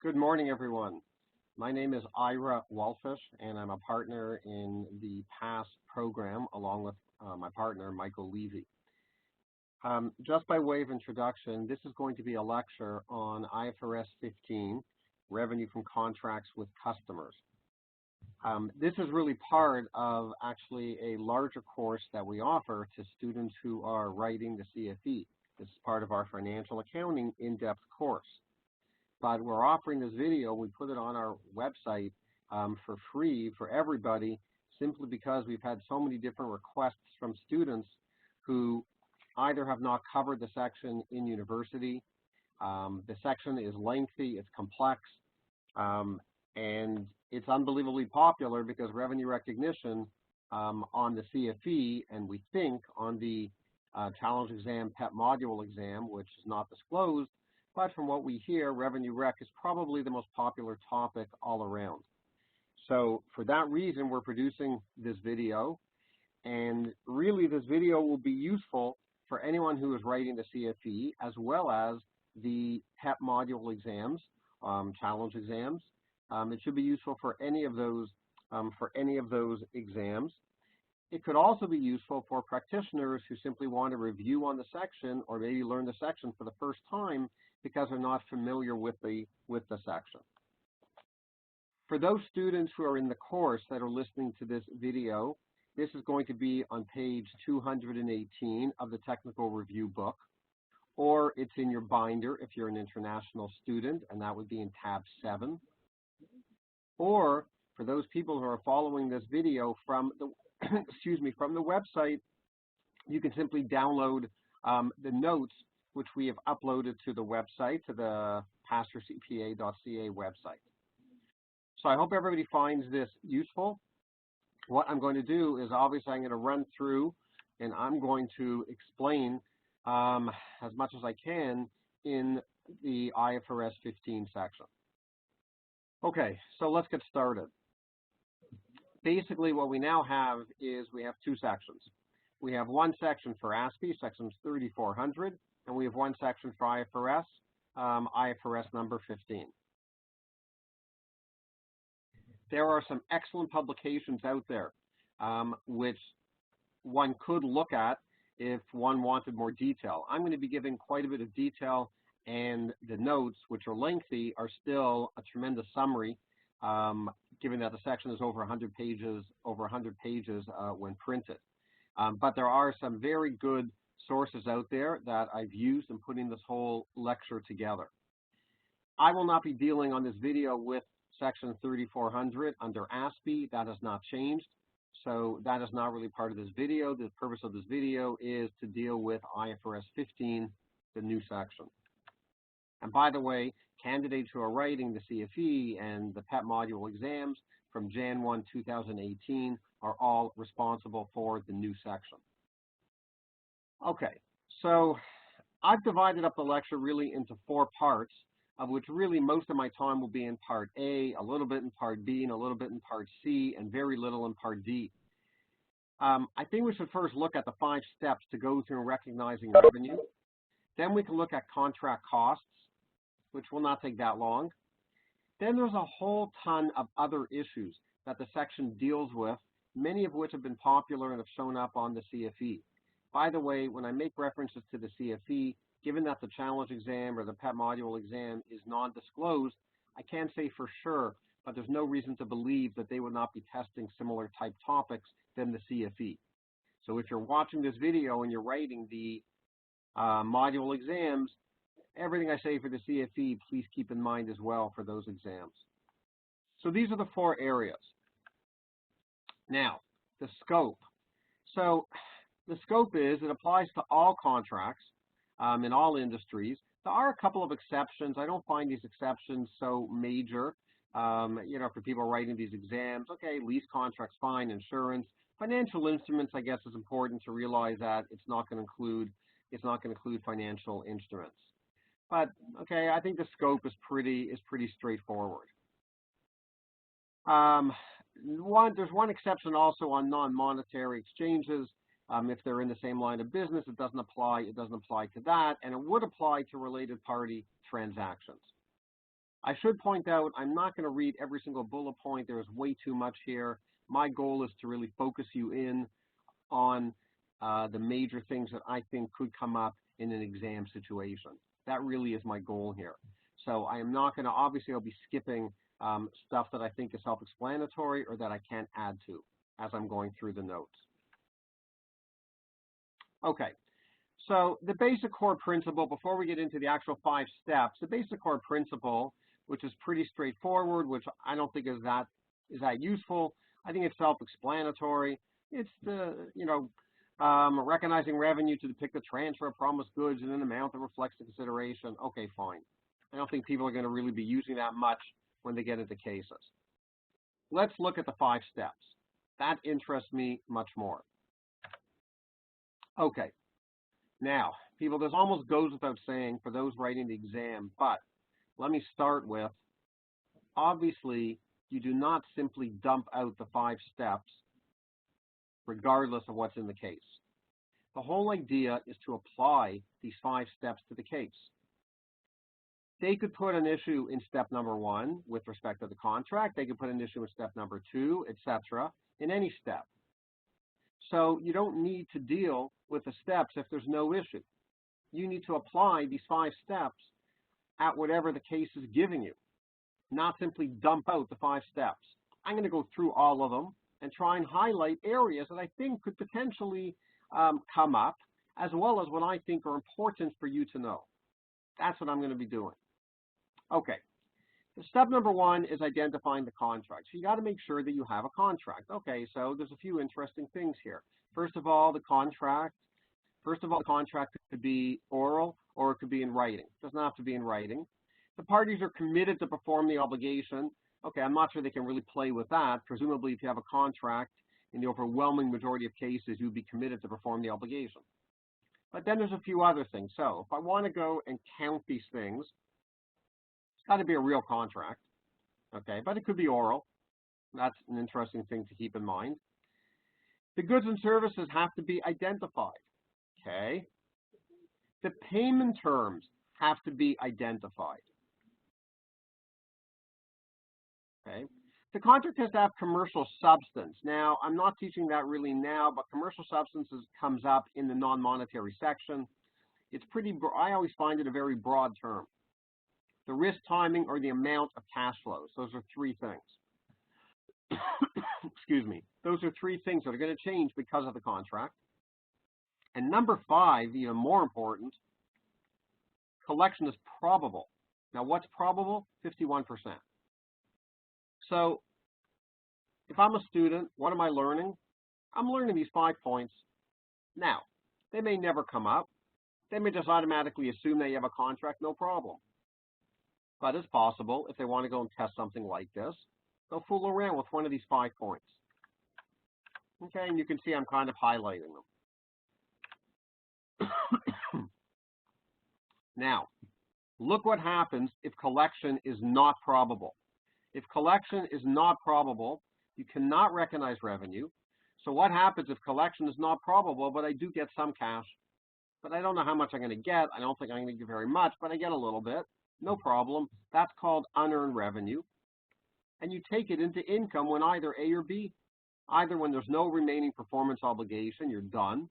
Good morning, everyone. My name is Ira Walfish, and I'm a partner in the PASS program, along with my partner, Michael Levy. Just by way of introduction, this is going to be a lecture on IFRS 15, Revenue from Contracts with Customers. This is really part of actually a larger course that we offer to students who are writing the CFE. This is part of our financial accounting in-depth course. But we're offering this video, we put it on our website for free for everybody, simply because we've had so many different requests from students who either have not covered the section in university, the section is lengthy, it's complex, and it's unbelievably popular because revenue recognition on the CFE, and we think on the challenge exam, PEP module exam, which is not disclosed, but from what we hear, revenue rec is probably the most popular topic all around. So for that reason, we're producing this video, and really this video will be useful for anyone who is writing the CFE, as well as the PEP module exams, challenge exams. It should be useful for any of those exams. It could also be useful for practitioners who simply want to review on the section, or maybe learn the section for the first time because they're not familiar with the section. For those students who are in the course that are listening to this video, this is going to be on page 218 of the technical review book, or it's in your binder if you're an international student, and that would be in tab 7. Or for those people who are following this video from the from the website, you can simply download the notes which we have uploaded to the website, to the passyourcpa.ca website. So I hope everybody finds this useful. What I'm going to do is, obviously, I'm going to run through and I'm going to explain as much as I can in the IFRS 15 section. Okay, so let's get started. Basically, what we now have is we have two sections. We have one section for ASPE, section 3400, and we have one section for IFRS, IFRS number 15. There are some excellent publications out there which one could look at if one wanted more detail. I'm going to be giving quite a bit of detail, and the notes, which are lengthy, are still a tremendous summary, given that the section is over 100 pages when printed. But there are some very good sources out there that I've used in putting this whole lecture together. I will not be dealing on this video with section 3400 under ASPE. That has not changed, so that is not really part of this video. The purpose of this video is to deal with IFRS 15, the new section. And by the way, candidates who are writing the CFE and the PEP module exams from Jan 1, 2018 are all responsible for the new section. Okay, so I've divided up the lecture really into 4 parts, of which really most of my time will be in part A, a little bit in part B, and a little bit in part C, and very little in part D. I think we should first look at the 5 steps to go through recognizing revenue. Then we can look at contract costs, which will not take that long. Then there's a whole ton of other issues that the section deals with, many of which have been popular and have shown up on the CFE. By the way, when I make references to the CFE, given that the challenge exam or the PEP module exam is non-disclosed, I can't say for sure, but there's no reason to believe that they would not be testing similar type topics than the CFE. So if you're watching this video and you're writing the module exams, everything I say for the CFE, please keep in mind as well for those exams. So these are the 4 areas. Now, the scope. So the scope is, it applies to all contracts in all industries. There are a couple of exceptions. I don't find these exceptions so major. For people writing these exams, okay, lease contracts, fine, insurance. Financial instruments, I guess, is important to realize that it's not going to include financial instruments. But okay, I think the scope is pretty straightforward. There's one exception also on non-monetary exchanges. If they're in the same line of business, it doesn't apply to that, and it would apply to related party transactions. I should point out, I'm not going to read every single bullet point. There's way too much here. My goal is to really focus you in on the major things that I think could come up in an exam situation. That really is my goal here. So I am not going to, obviously I'll be skipping stuff that I think is self-explanatory or that I can't add to as I'm going through the notes. Okay, so the basic core principle, before we get into the actual 5 steps, the basic core principle, which is pretty straightforward, which I don't think is that useful. I think it's self-explanatory. It's the, recognizing revenue to depict the transfer of promised goods in an amount that reflects the consideration. Okay, fine. I don't think people are going to really be using that much when they get into cases. Let's look at the 5 steps. That interests me much more. Okay. Now, people, this almost goes without saying for those writing the exam, but let me start with, obviously, you do not simply dump out the 5 steps regardless of what's in the case. The whole idea is to apply these 5 steps to the case. They could put an issue in step number 1 with respect to the contract. They could put an issue in step number 2, etc., in any step. So you don't need to deal with the steps if there's no issue. You need to apply these 5 steps at whatever the case is giving you, not simply dump out the 5 steps. I'm going to go through all of them and try and highlight areas that I think could potentially come up, as well as what I think are important for you to know. That's what I'm going to be doing. Okay. Step number 1 is identifying the contract. So you got to make sure that you have a contract. Okay, so there's a few interesting things here. First of all, the contract could be oral or it could be in writing. It doesn't have to be in writing. The parties are committed to perform the obligation. Okay, I'm not sure they can really play with that. Presumably, if you have a contract, in the overwhelming majority of cases, you'd be committed to perform the obligation. But then there's a few other things. So if I want to go and count these things, it's got to be a real contract, okay? But it could be oral. That's an interesting thing to keep in mind. The goods and services have to be identified, okay? The payment terms have to be identified, okay? The contract has to have commercial substance. Now, I'm not teaching that really now, but commercial substance comes up in the non-monetary section. It's pretty, I always find it a very broad term. The risk, timing, or the amount of cash flows. Those are 3 things. Excuse me. Those are 3 things that are going to change because of the contract. And number 5, even more important, collection is probable. Now, what's probable? 51%. So if I'm a student, what am I learning? I'm learning these 5 points. Now, they may never come up. They may just automatically assume that you have a contract, no problem. But it's possible, if they want to go and test something like this, they'll fool around with one of these 5 points. Okay, and you can see I'm kind of highlighting them. Now, look what happens if collection is not probable. If collection is not probable, you cannot recognize revenue. So what happens if collection is not probable, but I do get some cash? But I don't know how much I'm going to get. I don't think I'm going to get very much, but I get a little bit. No problem. That's called unearned revenue. And you take it into income when either A or B. Either when there's no remaining performance obligation, you're done,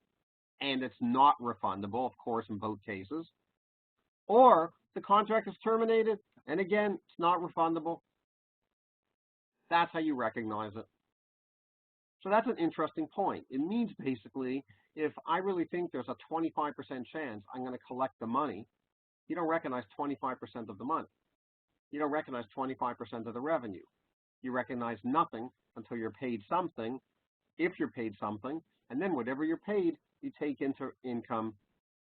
and it's not refundable, of course, in both cases. Or the contract is terminated, and again, it's not refundable. That's how you recognize it. So that's an interesting point. It means basically, if I really think there's a 25% chance I'm going to collect the money, you don't recognize 25% of the money. You don't recognize 25% of the revenue. You recognize nothing until you're paid something, if you're paid something, and then whatever you're paid, you take into income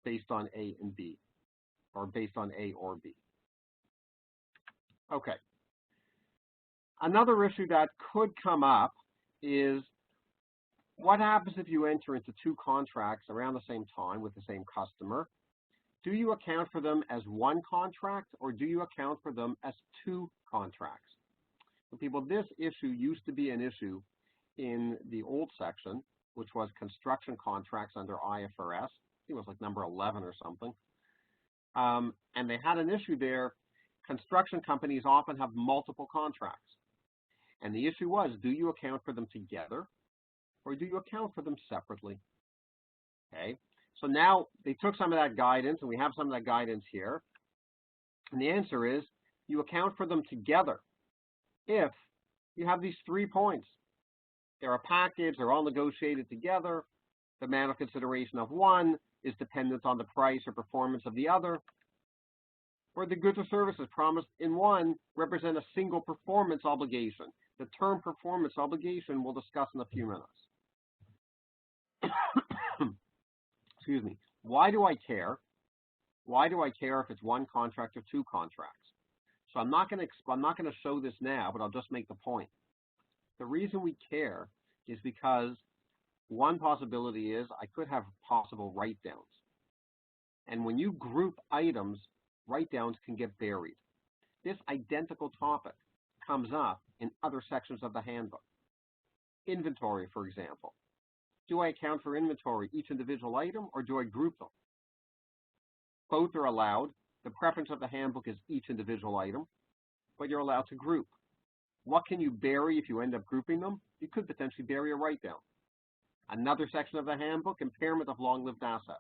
based on A and B, or based on A or B. Okay. Another issue that could come up is what happens if you enter into 2 contracts around the same time with the same customer? Do you account for them as 1 contract, or do you account for them as 2 contracts? So people, this issue used to be an issue in the old section, which was construction contracts under IFRS. I think it was like number 11 or something. And they had an issue there. Construction companies often have multiple contracts. And the issue was, do you account for them together or do you account for them separately? Okay, so now they took some of that guidance, and we have some of that guidance here. And the answer is, you account for them together if you have these 3 points. They're a package, they're all negotiated together. The amount of consideration of one is dependent on the price or performance of the other. Or the goods or services promised in one represent a single performance obligation. The term performance obligation we'll discuss in a few minutes. Excuse me. Why do I care? Why do I care if it's one contract or 2 contracts? So I'm not going to show this now, but I'll just make the point. The reason we care is because one possibility is I could have possible write-downs. And when you group items, write-downs can get buried. This identical topic comes up in other sections of the handbook. Inventory, for example. Do I account for inventory, each individual item, or do I group them? Both are allowed. The preference of the handbook is each individual item, but you're allowed to group. What can you bury if you end up grouping them? You could potentially bury a write-down. Another section of the handbook, impairment of long-lived assets.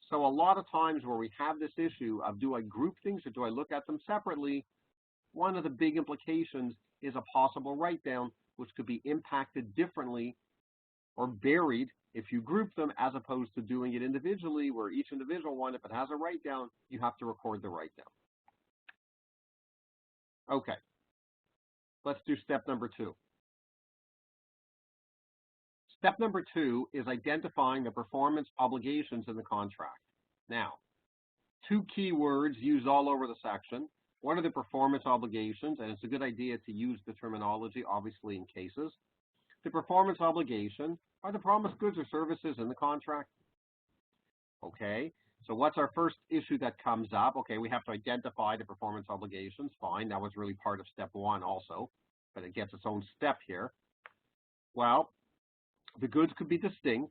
So a lot of times where we have this issue of do I group things or do I look at them separately, one of the big implications is a possible write-down, which could be impacted differently or buried if you group them, as opposed to doing it individually, where each individual one, if it has a write-down, you have to record the write-down. Okay, let's do step number 2. Step number 2 is identifying the performance obligations in the contract. Now, 2 key words used all over the section. What are the performance obligations? And it's a good idea to use the terminology, obviously, in cases. The performance obligation are the promised goods or services in the contract. Okay, so what's our first issue that comes up? Okay, we have to identify the performance obligations. Fine, that was really part of step 1 also, but it gets its own step here. Well, the goods could be distinct,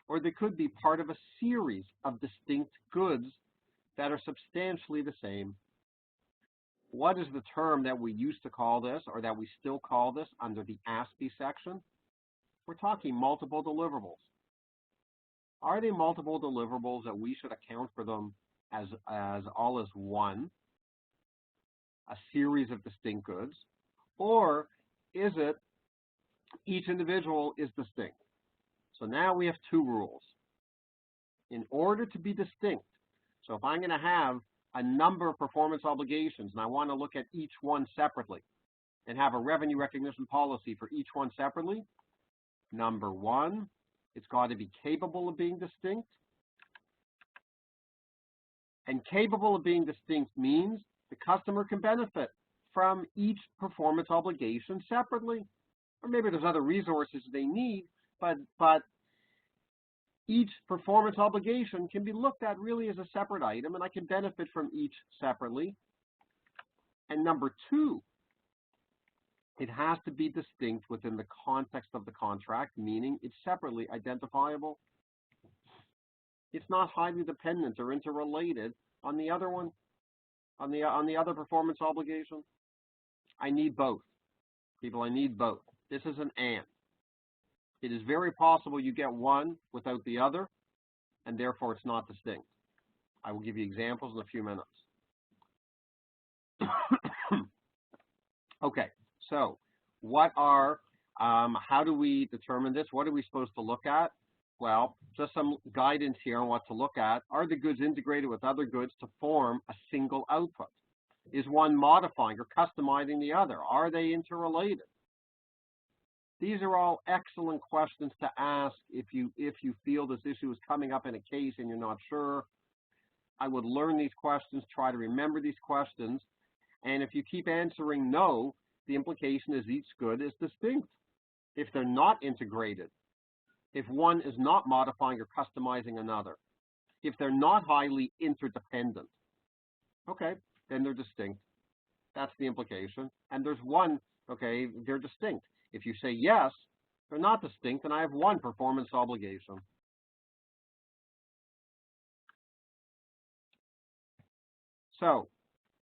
or they could be part of a series of distinct goods that are substantially the same. What is the term that we used to call this, or that we still call this under the ASPE section? We're talking multiple deliverables. Are they multiple deliverables that we should account for them as all as one, a series of distinct goods, or is it each individual is distinct? So now we have 2 rules. In order to be distinct, so if I'm going to have a number of performance obligations and I want to look at each one separately and have a revenue recognition policy for each one separately, number 1, it's got to be capable of being distinct. And capable of being distinct means the customer can benefit from each performance obligation separately. Or maybe there's other resources they need, but each performance obligation can be looked at really as a separate item, and I can benefit from each separately. And number 2, it has to be distinct within the context of the contract, meaning it's separately identifiable. It's not highly dependent or interrelated on the other one, on the other performance obligation. I need both. People, I need both. This is an and. It is very possible you get one without the other, and therefore it's not distinct. I will give you examples in a few minutes. Okay, so how do we determine this? What are we supposed to look at? Well, just some guidance here on what to look at. Are the goods integrated with other goods to form a single output? Is one modifying or customizing the other? Are they interrelated? These are all excellent questions to ask if you feel this issue is coming up in a case and you're not sure. I would learn these questions, try to remember these questions, and if you keep answering no, the implication is each good is distinct. If they're not integrated, if one is not modifying or customizing another, if they're not highly interdependent, okay, then they're distinct. That's the implication. And there's one, okay, they're distinct. If you say yes, they're not distinct, and I have one performance obligation. So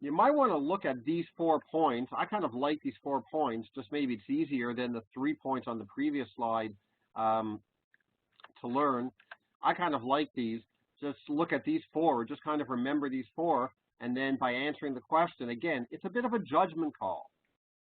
You might want to look at these 4 points. I kind of like these 4 points, just maybe it's easier than the 3 points on the previous slide to learn. I kind of like these. Just look at these 4, just kind of remember these 4, and then by answering the question, again, it's a bit of a judgment call.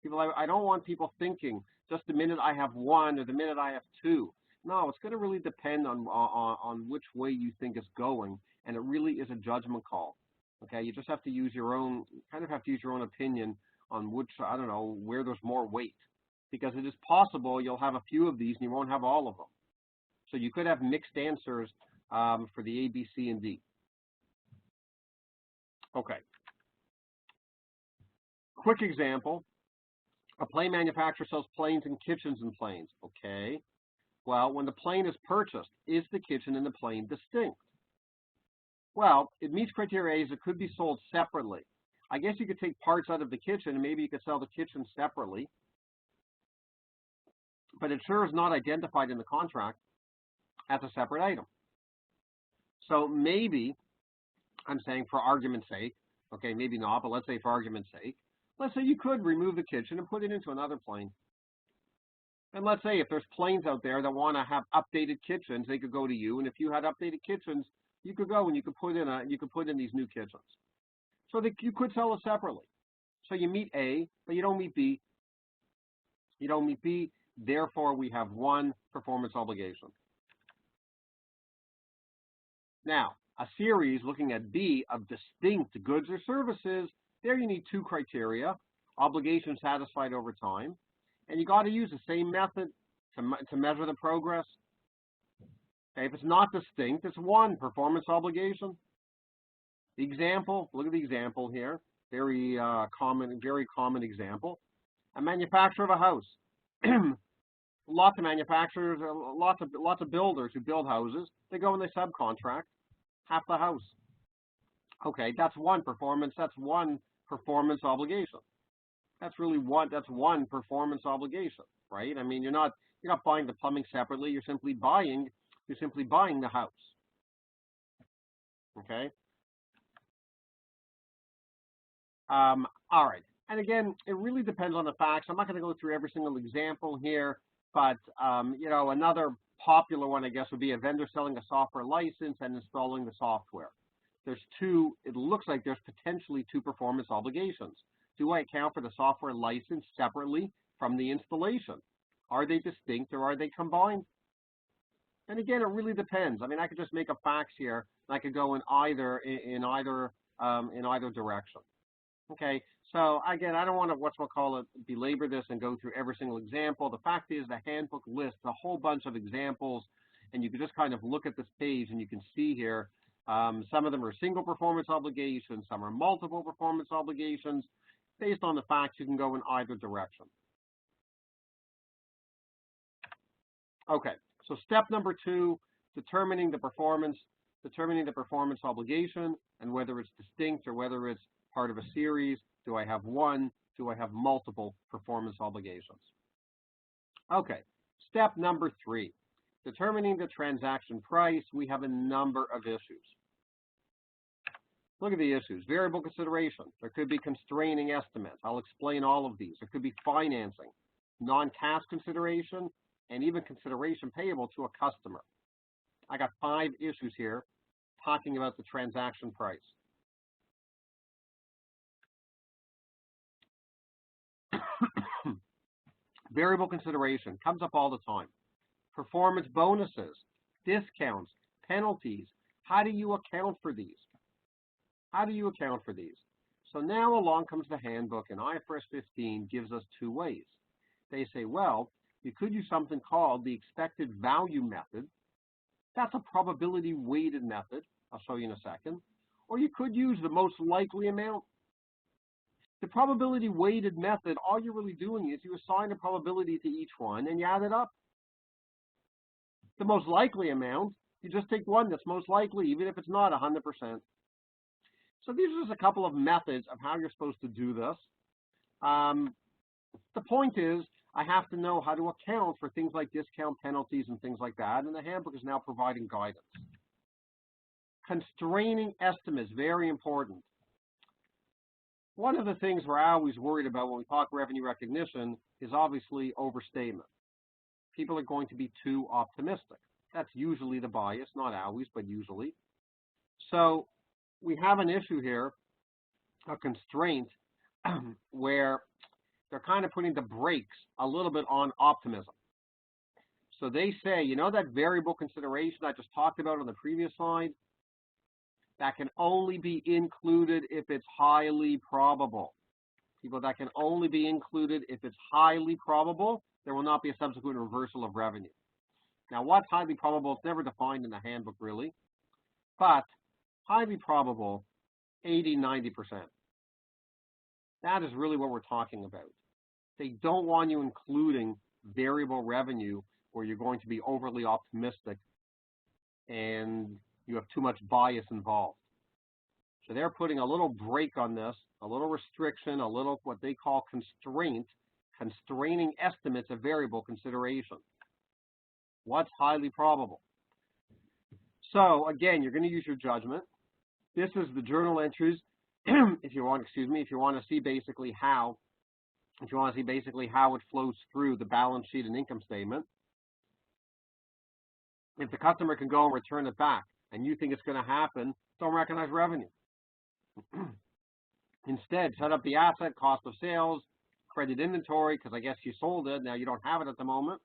People, I don't want people thinking just the minute I have 1 or the minute I have 2. No, it's going to really depend on which way you think it's going, and it really is a judgment call. Okay, you just have to use your own, kind of have to use your own opinion on which, I don't know, where there's more weight. Because it is possible you'll have a few of these and you won't have all of them. So you could have mixed answers for the A, B, C, and D. Okay. Quick example. A plane manufacturer sells planes and kitchens in planes. Okay. Well, when the plane is purchased, is the kitchen and the plane distinct? Well, it meets criteria as it could be sold separately. I guess you could take parts out of the kitchen and maybe you could sell the kitchen separately. But it sure is not identified in the contract as a separate item. So maybe, I'm saying for argument's sake, okay, maybe not, but let's say for argument's sake, let's say you could remove the kitchen and put it into another plane. And let's say if there's planes out there that want to have updated kitchens, they could go to you. And if you had updated kitchens, you could go and you could put in these new kitchens. So that you could sell it separately. So you meet A, but you don't meet B. You don't meet B. Therefore, we have 1 performance obligation. Now, a series looking at B of distinct goods or services, there you need 2 criteria, obligation satisfied over time, and you got to use the same method to measure the progress. Okay, if it's not distinct, it's 1 performance obligation. The example, look at the example here, very common example. A manufacturer of a house. Lots of manufacturers, lots of builders who build houses. They go and they subcontract half the house. Okay, that's 1 performance. That's 1 performance obligation. That's really 1 performance obligation, right? I mean, you're not buying the plumbing separately. You're simply buying the house. Okay. All right. And again, it really depends on the facts. I'm not going to go through every single example here, but another popular one, I guess, would be a vendor selling a software license and installing the software. There's 2. It looks like there's potentially 2 performance obligations. Do I account for the software license separately from the installation? Are they distinct or are they combined? And again, it really depends. I mean, I could just make a fax here, and I could go in either direction. Okay, so again, I don't want to belabor this and go through every single example. The fact is, the handbook lists a whole bunch of examples, and you can just kind of look at this page, and you can see here some of them are single performance obligations, some are multiple performance obligations. Based on the facts, you can go in either direction. Okay, so step number 2, determining the performance obligation and whether it's distinct or whether it's part of a series. Do I have 1? Do I have multiple performance obligations? Okay, step number 3, determining the transaction price. We have a number of issues. Look at the issues. Variable consideration. There could be constraining estimates. I'll explain all of these. There could be financing, non-cash consideration, and even consideration payable to a customer. I got 5 issues here talking about the transaction price. Variable consideration comes up all the time. Performance bonuses, discounts, penalties. How do you account for these? So now along comes the handbook, and IFRS 15 gives us 2 ways. They say, well, you could use something called the expected value method. That's a probability weighted method. I'll show you in a second. Or you could use the most likely amount. The probability weighted method, all you're really doing is you assign a probability to each one and you add it up. The most likely amount, you just take one that's most likely, even if it's not 100%. So these are just a couple of methods of how you're supposed to do this. The point is, I have to know how to account for things like discount penalties and things like that, and the handbook is now providing guidance. Constraining estimates, very important. One of the things we're always worried about when we talk revenue recognition is obviously overstatement. People are going to be too optimistic. That's usually the bias, not always, but usually. So we have an issue here, a constraint, where they're kind of putting the brakes a little bit on optimism. So they say, you know, that variable consideration I just talked about on the previous slide, that can only be included if it's highly probable. People, that can only be included if it's highly probable. There will not be a subsequent reversal of revenue. Now, what's highly probable? It's never defined in the handbook, really. But highly probable, 80–90%. That is really what we're talking about. They don't want you including variable revenue where you're going to be overly optimistic and you have too much bias involved. So they're putting a little brake on this, a little restriction, a little what they call constraint, constraining estimates of variable consideration. What's highly probable? So again, you're going to use your judgment. This is the journal entries. If you want to see basically how, it flows through the balance sheet and income statement. If the customer can go and return it back, and you think it's going to happen, don't recognize revenue. Instead, set up the asset, cost of sales, credit inventory, because I guess you sold it, now you don't have it at the moment.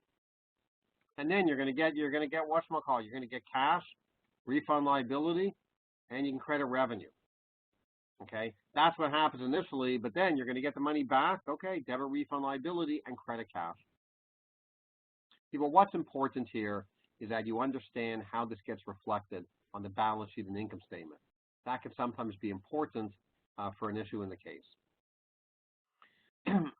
And then you're going to get whatchamacallit, you're going to get cash, refund liability, and you can credit revenue. Okay, that's what happens initially, but then you're going to get the money back. Okay, debit, refund liability, and credit cash. But what's important here is that you understand how this gets reflected on the balance sheet and income statement. That can sometimes be important for an issue in the case.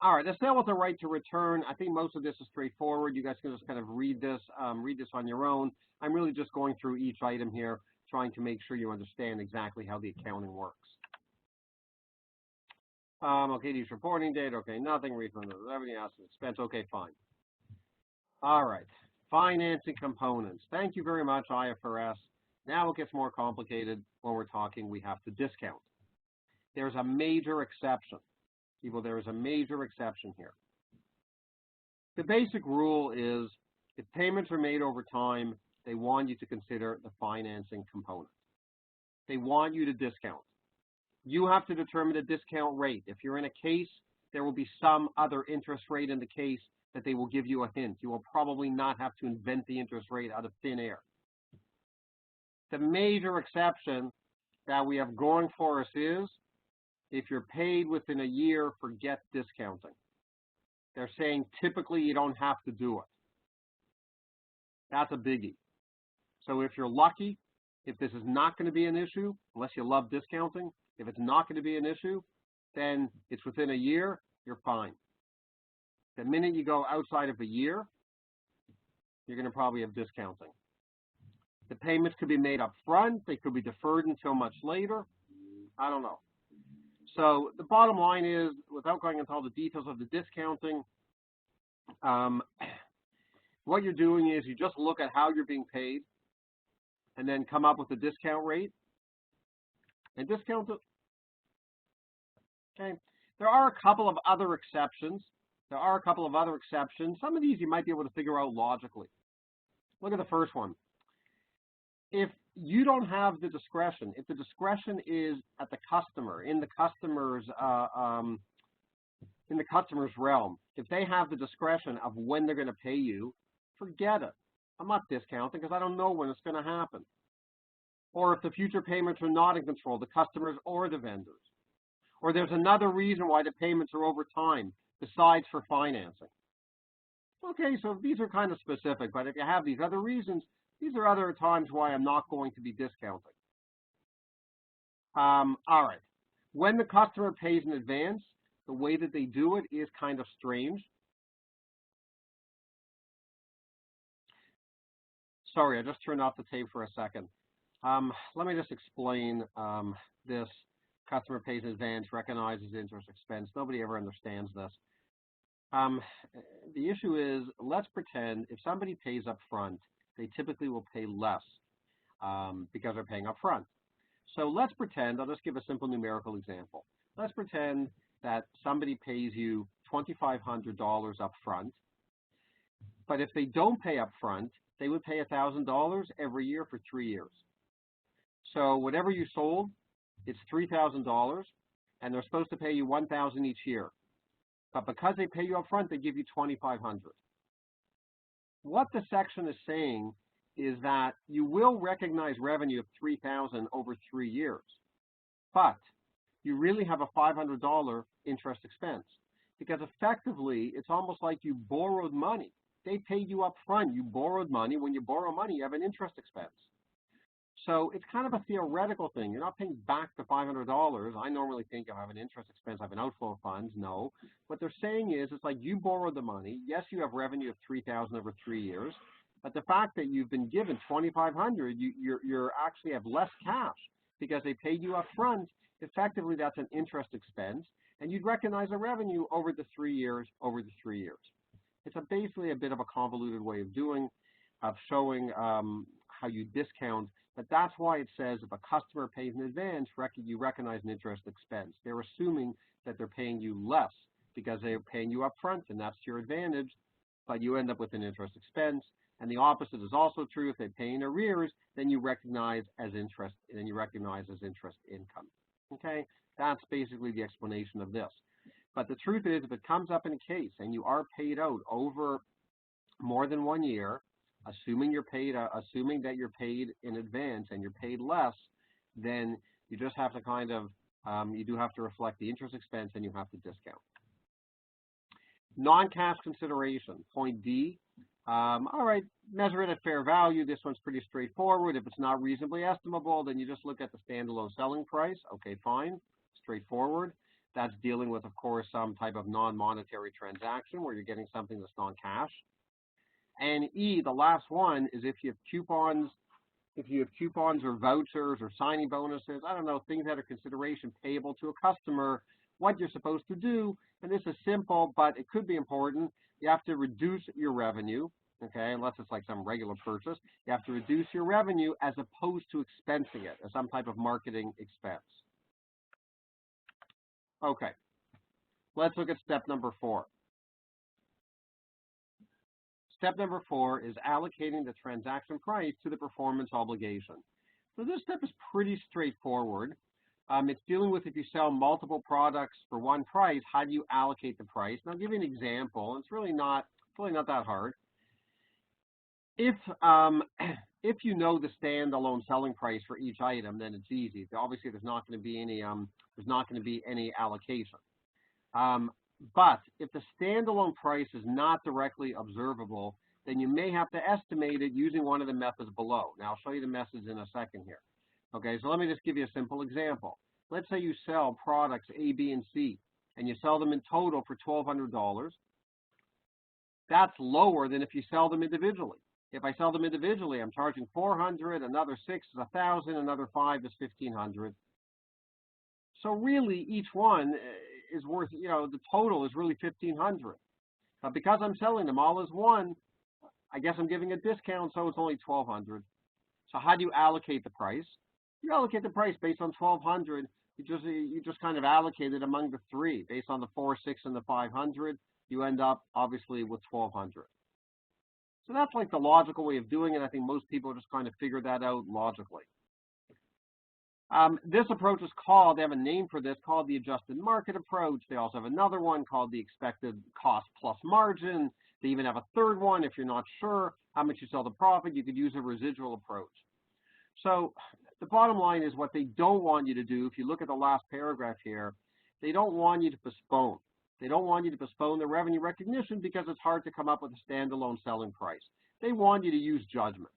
All right, the sale with the right to return. I think most of this is straightforward. You guys can just kind of read this on your own. I'm really just going through each item here, trying to make sure you understand exactly how the accounting works. Okay, these reporting date. Okay, nothing. Refund of revenue, asset, expense. Okay, fine. All right, financing components. Thank you very much, IFRS. Now it gets more complicated when we're talking we have to discount. There's a major exception. People, there is a major exception here. The basic rule is if payments are made over time, they want you to consider the financing component. They want you to discount. You have to determine a discount rate. If you're in a case, there will be some other interest rate in the case that they will give you a hint. You will probably not have to invent the interest rate out of thin air. The major exception that we have going for us is if you're paid within a year, forget discounting. They're saying typically you don't have to do it. That's a biggie. So if you're lucky, if this is not going to be an issue, unless you love discounting, if it's not going to be an issue, then it's within a year, you're fine. The minute you go outside of a year, you're going to probably have discounting. The payments could be made up front. They could be deferred until much later. I don't know. So the bottom line is, without going into all the details of the discounting, what you're doing is you just look at how you're being paid and then come up with a discount rate and discount it. Okay. There are a couple of other exceptions. Some of these you might be able to figure out logically. Look at the first one. If you don't have the discretion, if the discretion is at the customer, in the customer's realm, if they have the discretion of when they're going to pay you, forget it. I'm not discounting because I don't know when it's going to happen. Or if the future payments are not in control, the customers or the vendors. Or there's another reason why the payments are over time, besides for financing. Okay, so these are kind of specific, but if you have these other reasons, these are other times why I'm not going to be discounting. All right. When the customer pays in advance, the way that they do it is kind of strange. Sorry, I just turned off the tape for a second. Let me just explain this. Customer pays in advance, recognizes interest expense. Nobody ever understands this. The issue is, let's pretend if somebody pays up front, they typically will pay less because they're paying up front. So let's pretend, I'll just give a simple numerical example. let's pretend that somebody pays you $2,500 up front, but if they don't pay up front, they would pay $1,000 every year for 3 years. So whatever you sold, it's $3,000, and they're supposed to pay you $1,000 each year. But because they pay you up front, they give you $2,500. What the section is saying is that you will recognize revenue of $3,000 over 3 years, but you really have a $500 interest expense, because effectively it's almost like you borrowed money. They paid you up front. You borrowed money. When you borrow money, you have an interest expense. So it's kind of a theoretical thing. You're not paying back the $500. I normally think if I have an interest expense, I have an outflow of funds. No. What they're saying is it's like you borrowed the money. Yes, you have revenue of $3,000 over 3 years, but the fact that you've been given $2,500, you're actually have less cash because they paid you up front. Effectively, that's an interest expense, and you'd recognize a revenue over the 3 years. It's basically a bit of a convoluted way of showing how you discount, but that's why it says if a customer pays in advance, you recognize an interest expense. They're assuming that they're paying you less because they're paying you up front, and that's to your advantage, but you end up with an interest expense. And the opposite is also true. If they pay in arrears, then you recognize as interest, and then you recognize as interest income. Okay, that's basically the explanation of this. But the truth is, if it comes up in a case and you are paid out over more than 1 year, assuming that you're paid in advance and you're paid less, then you just have to you do have to reflect the interest expense and you have to discount. Non-cash consideration, point D. All right, measure it at fair value. This one's pretty straightforward. If it's not reasonably estimable, then you just look at the standalone selling price. Okay, fine, straightforward. That's dealing with, of course, some type of non-monetary transaction where you're getting something that's non-cash. And E, the last one, is if you have coupons or vouchers or signing bonuses, I don't know, things that are consideration payable to a customer, what you're supposed to do, and this is simple, but it could be important. You have to reduce your revenue, okay, unless it's like some regular purchase. You have to reduce your revenue as opposed to expensing it as some type of marketing expense. Okay, let's look at step number 4. Step number 4 is allocating the transaction price to the performance obligation. So this step is pretty straightforward. It's dealing with if you sell multiple products for one price, how do you allocate the price? And I'll give you an example. It's really not that hard. If you know the standalone selling price for each item, then it's easy. Obviously, there's not going to be any allocation. But if the standalone price is not directly observable, then you may have to estimate it using one of the methods below. Now, I'll show you the methods in a second here. Okay, so let me just give you a simple example. Let's say you sell products A, B, and C, and you sell them in total for $1,200. That's lower than if you sell them individually. If I sell them individually, I'm charging $400, another $6 is $1,000, another $5 is $1,500. So really, each one is worth, the total is really $1,500. But because I'm selling them all as one, I guess I'm giving a discount, so it's only $1,200. So how do you allocate the price? You allocate the price based on $1,200. You just kind of allocate it among the three based on the 4, 6, and the 500. You end up obviously with $1,200. So that's like the logical way of doing it. I think most people just kind of figure that out logically. This approach is called, they have a name for this, called the adjusted market approach. They also have another one called the expected cost plus margin. They even have a third one. If you're not sure how much you sell the profit, you could use a residual approach. So the bottom line is what they don't want you to do, if you look at the last paragraph here, they don't want you to postpone. They don't want you to postpone the revenue recognition because it's hard to come up with a standalone selling price. They want you to use judgment.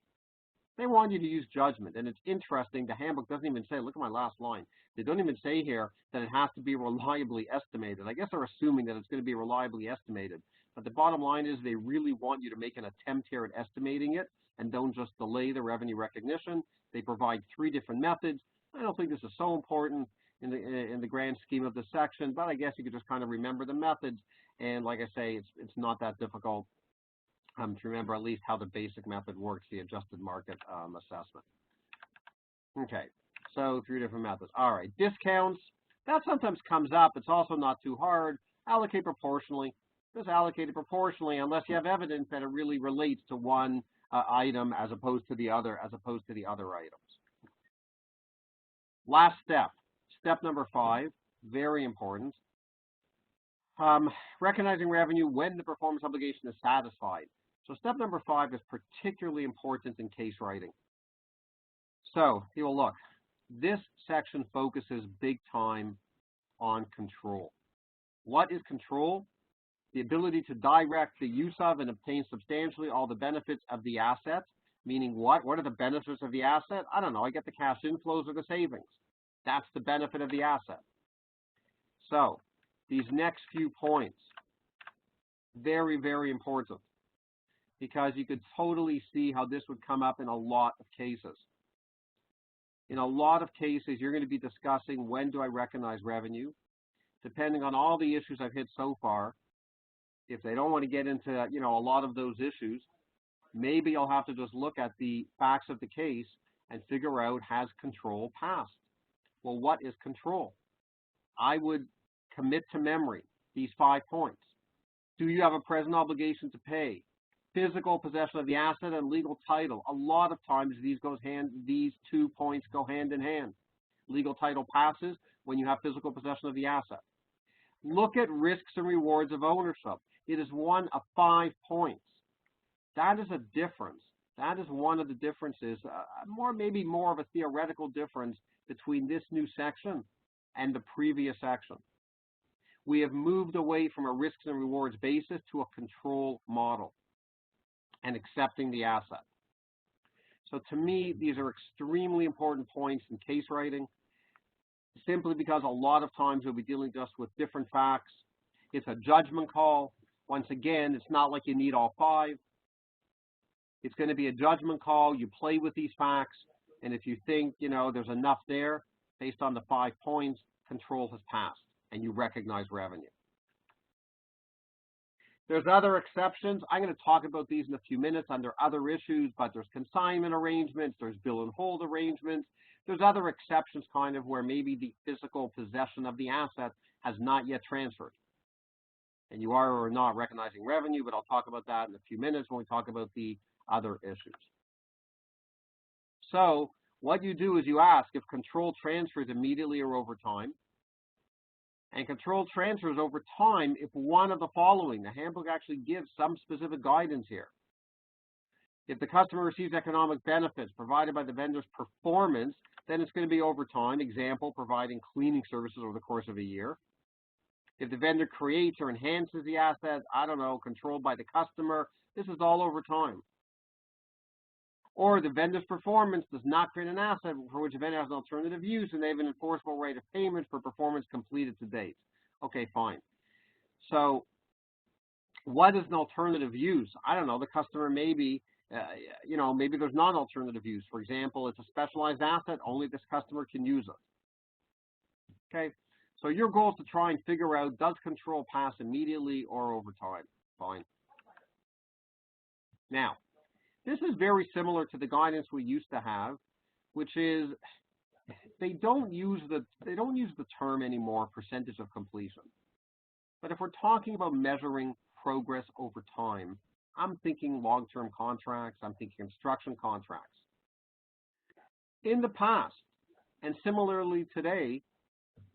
They want you to use judgment, and it's interesting, the handbook doesn't even say, look at my last line, they don't even say here that it has to be reliably estimated. I guess they're assuming that it's going to be reliably estimated, but the bottom line is they really want you to make an attempt here at estimating it and don't just delay the revenue recognition. They provide 3 different methods. I don't think this is so important in the grand scheme of the section, but I guess you could just kind of remember the methods, and like I say, it's not that difficult to remember at least how the basic method works, the adjusted market assessment. Okay, so 3 different methods. All right, discounts. That sometimes comes up. It's also not too hard. Allocate proportionally. Just allocate it proportionally unless you have evidence that it really relates to one item as opposed to the other items. Last step, step number 5, very important. Recognizing revenue when the performance obligation is satisfied. So step number 5 is particularly important in case writing. So you will look, this section focuses big time on control. What is control? The ability to direct the use of and obtain substantially all the benefits of the asset. Meaning what? What are the benefits of the asset? I don't know. I get the cash inflows or the savings. That's the benefit of the asset. So these next few points, very, very important, because you could totally see how this would come up in a lot of cases. In a lot of cases, you're going to be discussing when do I recognize revenue. Depending on all the issues I've hit so far, if they don't want to get into, a lot of those issues, maybe I'll have to just look at the facts of the case and figure out, has control passed? Well, what is control? I would commit to memory these 5 points. Do you have a present obligation to pay? Physical possession of the asset and legal title. A lot of times these 2 points go hand in hand. Legal title passes when you have physical possession of the asset. Look at risks and rewards of ownership. It is one of 5 points. That is a difference. That is one of the differences, maybe more of a theoretical difference between this new section and the previous section. We have moved away from a risks and rewards basis to a control model and accepting the asset. So to me, these are extremely important points in case writing, simply because a lot of times we'll be dealing just with different facts. It's a judgment call. Once again, it's not like you need all 5. It's going to be a judgment call. You play with these facts, and if you think, there's enough there, based on the 5 points, control has passed, and you recognize revenue. There's other exceptions. I'm going to talk about these in a few minutes under other issues, but there's consignment arrangements, there's bill and hold arrangements, there's other exceptions kind of where maybe the physical possession of the asset has not yet transferred. And you are or not recognizing revenue, but I'll talk about that in a few minutes when we talk about the other issues. So what you do is you ask if control transfers immediately or over time. And control transfers over time if one of the following. The handbook actually gives some specific guidance here. If the customer receives economic benefits provided by the vendor's performance, then it's going to be over time. Example, providing cleaning services over the course of a year. If the vendor creates or enhances the asset, I don't know, controlled by the customer, this is all over time. Or the vendor's performance does not create an asset for which the vendor has an alternative use and they have an enforceable rate of payment for performance completed to date. Okay, fine. So what is an alternative use? I don't know. The customer maybe, maybe there's non-alternative use. For example, it's a specialized asset. Only this customer can use it. Okay. So your goal is to try and figure out, does control pass immediately or over time? Fine. Now, this is very similar to the guidance we used to have, which is they don't use the term anymore, percentage of completion. But if we're talking about measuring progress over time, I'm thinking long-term contracts, I'm thinking construction contracts. In the past, and similarly today,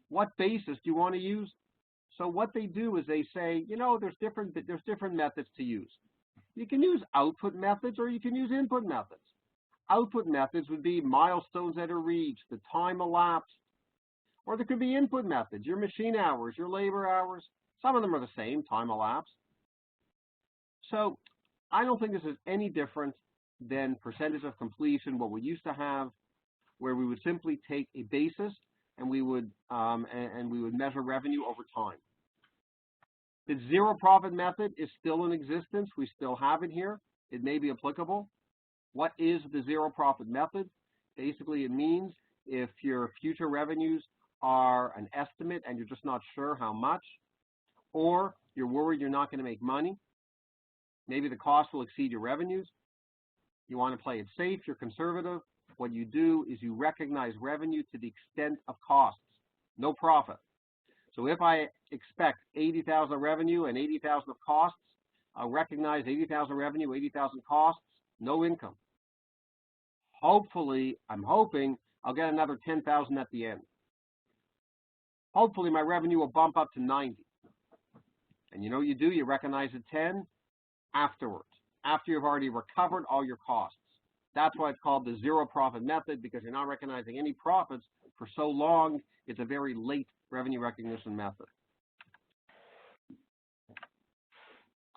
what basis do you want to use? So what they do is they say, there's different methods to use. You can use output methods or you can use input methods. Output methods would be milestones that are reached, the time elapsed, or there could be input methods, your machine hours, your labor hours. Some of them are the same, time elapsed. So I don't think this is any different than percentage of completion, what we used to have, where we would simply take a basis and we would measure revenue over time. The zero profit method is still in existence. We still have it here. It may be applicable. What is the zero profit method? Basically, it means if your future revenues are an estimate and you're just not sure how much, or you're worried you're not going to make money, maybe the cost will exceed your revenues, you want to play it safe, you're conservative, what you do is you recognize revenue to the extent of costs, no profit. So if I expect 80,000 revenue and 80,000 of costs, I'll recognize 80,000 revenue, 80,000 costs, no income. Hopefully, I'm hoping I'll get another 10,000 at the end. Hopefully my revenue will bump up to 90. And you know what you do? You recognize the 10 afterwards, after you've already recovered all your costs. That's why it's called the zero profit method, because you're not recognizing any profits for so long. It's a very late revenue recognition method.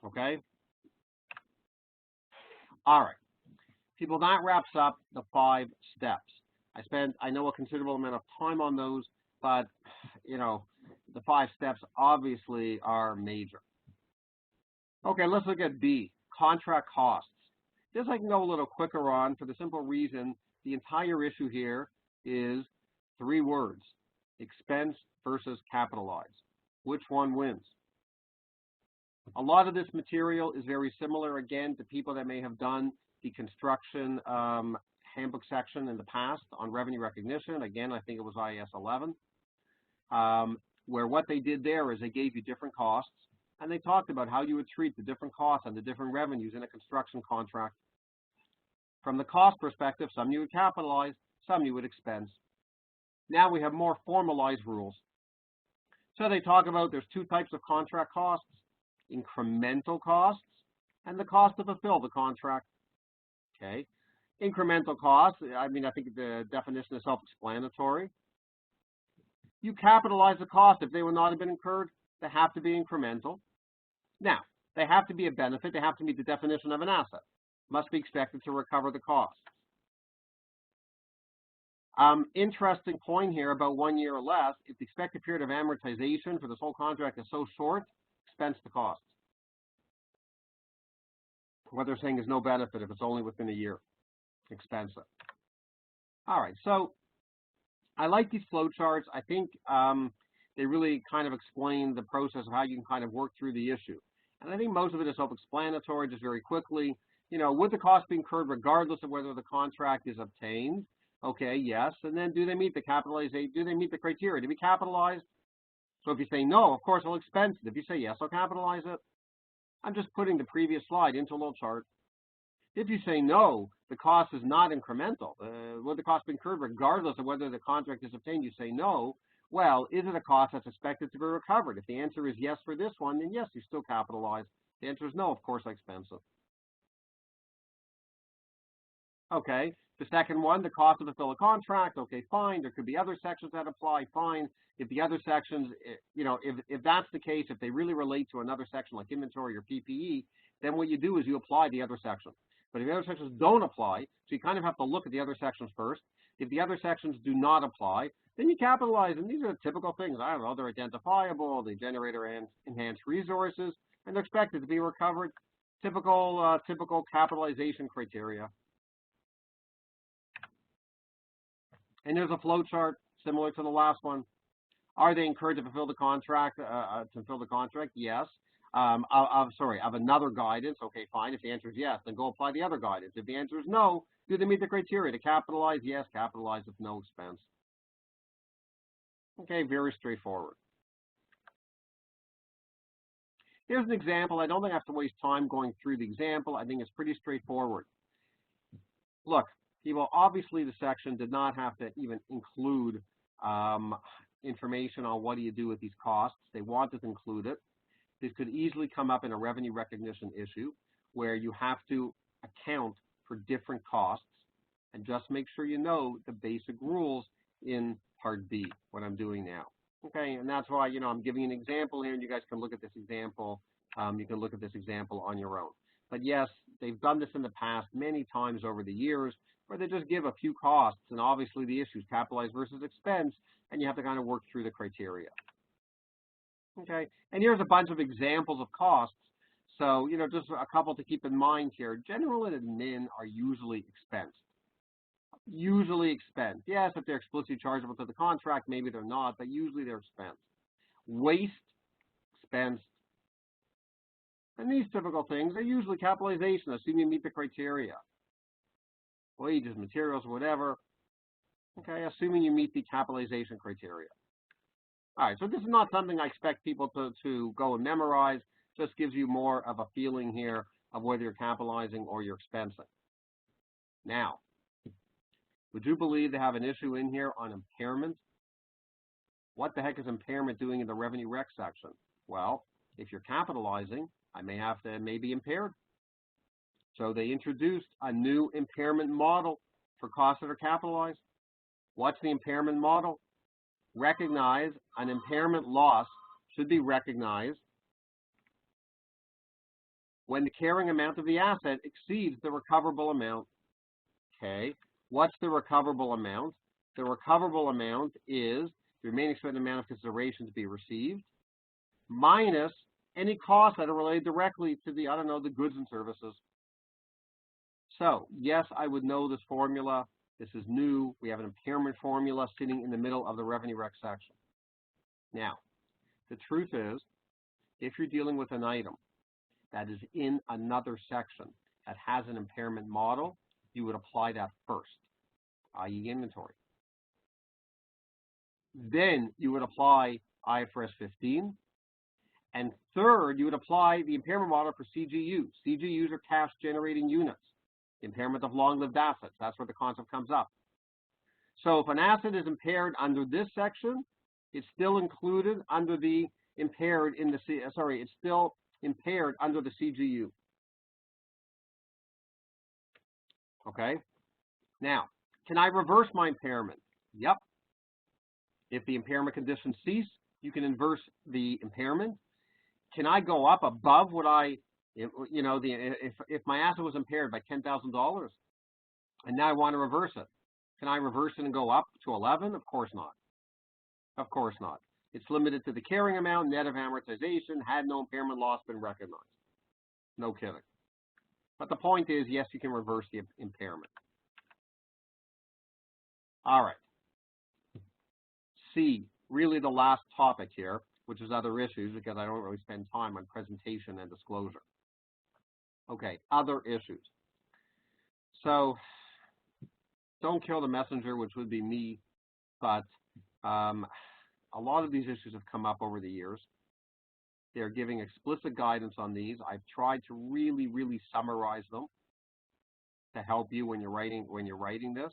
Okay? All right. People, that wraps up the 5 steps. I know a considerable amount of time on those, but, you know, the 5 steps obviously are major. Okay, let's look at B, contract costs. This I can go a little quicker on for the simple reason the entire issue here is 3 words, expense versus capitalize. Which one wins? A lot of this material is very similar, again, to people that may have done the construction handbook section in the past on revenue recognition. Again, I think it was IAS 11, where what they did there is they gave you different costs, and they talked about how you would treat the different costs and the different revenues in a construction contract. From the cost perspective, some you would capitalize, some you would expense. Now we have more formalized rules. So they talk about there's 2 types of contract costs, incremental costs and the cost to fulfill the contract. Okay, incremental costs, I mean, I think the definition is self-explanatory. You capitalize the cost. If they would not have been incurred, they have to be incremental. Now, they have to be a benefit. They have to meet the definition of an asset. Must be expected to recover the costs. Interesting point here about 1 year or less. If the expected period of amortization for this whole contract is so short, expense the costs. What they're saying is no benefit if it's only within a year. Expense it. All right, so I like these flow charts. I think they really kind of explain the process of how you can kind of work through the issue. And I think most of it is self-explanatory, just very quickly. You know, would the cost be incurred regardless of whether the contract is obtained? Okay, yes. And then do they meet the capitalization? Do they meet the criteria to be capitalized? So if you say no, of course I'll expense it. If you say yes, I'll capitalize it. I'm just putting the previous slide into a little chart. If you say no, the cost is not incremental. Would the cost be incurred regardless of whether the contract is obtained? You say no. Well, is it a cost that's expected to be recovered? If the answer is yes for this one, then yes, you still capitalize. The answer is no, of course I expense it. Okay, the second one, the cost to fulfill a contract, okay, fine. There could be other sections that apply, fine. If the other sections, you know, if that's the case, if they really relate to another section like inventory or PPE, then what you do is you apply the other section. But if the other sections don't apply, so you kind of have to look at the other sections first. If the other sections do not apply, then you capitalize, and these are the typical things. I don't know, they're identifiable, they generate or enhance resources, and they're expected to be recovered. Typical capitalization criteria. And there's a flow chart similar to the last one. Are they incurred to fulfill the contract? Yes. Of another guidance. Okay, fine. If the answer is yes, then go apply the other guidance. If the answer is no, do they meet the criteria to capitalize? Yes, capitalize with no expense. Okay, very straightforward. Here's an example. I don't think I have to waste time going through the example. I think it's pretty straightforward. Look, people, obviously the section did not have to even include information on what do you do with these costs. They wanted to include it. This could easily come up in a revenue recognition issue where you have to account for different costs, and just make sure you know the basic rules in Part B, what I'm doing now. Okay, and that's why, you know, I'm giving an example here, and you guys can look at this example. You can look at this example on your own. But yes, they've done this in the past many times over the years, where they just give a few costs, and obviously the issue is capitalized versus expense, and you have to kind of work through the criteria. Okay, and here's a bunch of examples of costs. So, you know, just a couple to keep in mind here. General and admin are usually expensed. Usually expensed. Yes, if they're explicitly chargeable to the contract, maybe they're not, but usually they're expensed. Waste, expensed. And these typical things are usually capitalization, assuming you meet the criteria. Wages, materials, whatever. Okay, assuming you meet the capitalization criteria. All right, so this is not something I expect people to go and memorize. Just gives you more of a feeling here of whether you're capitalizing or you're expensing. Now, would you believe they have an issue in here on impairment? What the heck is impairment doing in the revenue rec section? Well, if you're capitalizing, I may be impaired. So they introduced a new impairment model for costs that are capitalized. What's the impairment model? Recognize an impairment loss should be recognized when the carrying amount of the asset exceeds the recoverable amount. Okay, what's the recoverable amount? The recoverable amount is the remaining expended amount of consideration to be received minus any costs that are related directly to the, the goods and services. So, yes, I would know this formula. This is new. We have an impairment formula sitting in the middle of the revenue rec section. Now, the truth is, if you're dealing with an item that is in another section that has an impairment model, you would apply that first, i.e. inventory. Then you would apply IFRS 15. And third, you would apply the impairment model for CGUs. CGUs are cash generating units. Impairment of long-lived assets. That's where the concept comes up. So if an asset is impaired under this section, it's still included under the impaired in the it's still impaired under the CGU. Okay. Now, can I reverse my impairment? Yep. If the impairment conditions cease, you can inverse the impairment. Can I go up above what if my asset was impaired by $10,000 and now I want to reverse it, can I reverse it and go up to 11? Of course not. Of course not. It's limited to the carrying amount, net of amortization, had no impairment loss been recognized. No kidding. But the point is, yes, you can reverse the impairment. All right. C, really the last topic here, which is other issues, because I don't really spend time on presentation and disclosure. Okay, other issues. So, don't kill the messenger, which would be me, but a lot of these issues have come up over the years. They're giving explicit guidance on these. I've tried to really, really summarize them to help you when you're writing this.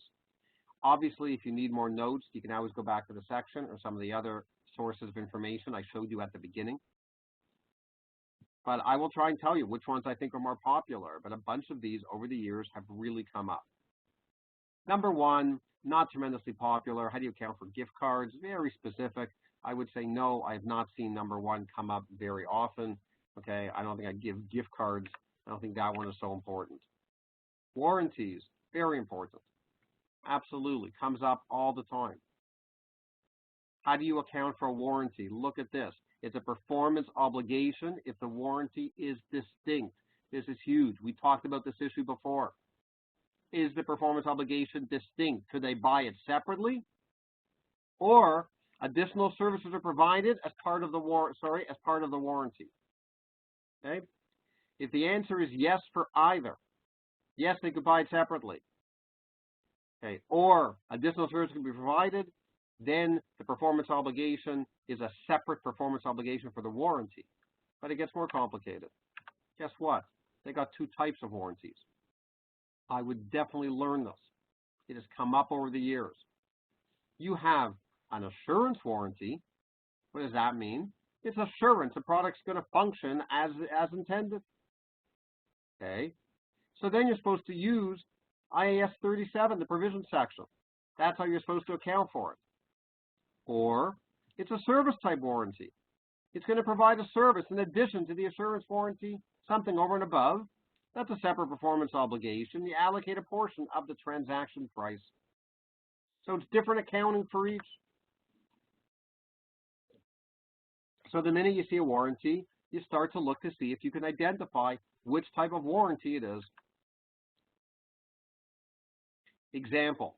Obviously, if you need more notes, you can always go back to the section or some of the other sources of information I showed you at the beginning. But I will try and tell you which ones I think are more popular, but a bunch of these over the years have really come up. Number one, not tremendously popular. How do you account for gift cards? Very specific. I would say no, I have not seen number one come up very often. Okay, I don't think I'd give gift cards. I don't think that one is so important. Warranties, very important. Absolutely, comes up all the time. How do you account for a warranty? Look at this. It's a performance obligation if the warranty is distinct. This is huge. We talked about this issue before. Is the performance obligation distinct? Could they buy it separately? Or additional services are provided as part of the warranty. Okay? If the answer is yes for either, yes, they could buy it separately. Okay, or additional services can be provided, then the performance obligation is a separate performance obligation for the warranty. But it gets more complicated. Guess what? They got two types of warranties. I would definitely learn this. It has come up over the years. You have an assurance warranty. What does that mean? It's assurance the product's going to function as intended. Okay? So then you're supposed to use IAS 37, the provision section. That's how you're supposed to account for it. Or it's a service type warranty. It's going to provide a service in addition to the assurance warranty, something over and above. That's a separate performance obligation. You allocate a portion of the transaction price. So it's different accounting for each. So the minute you see a warranty, you start to look to see if you can identify which type of warranty it is. Example,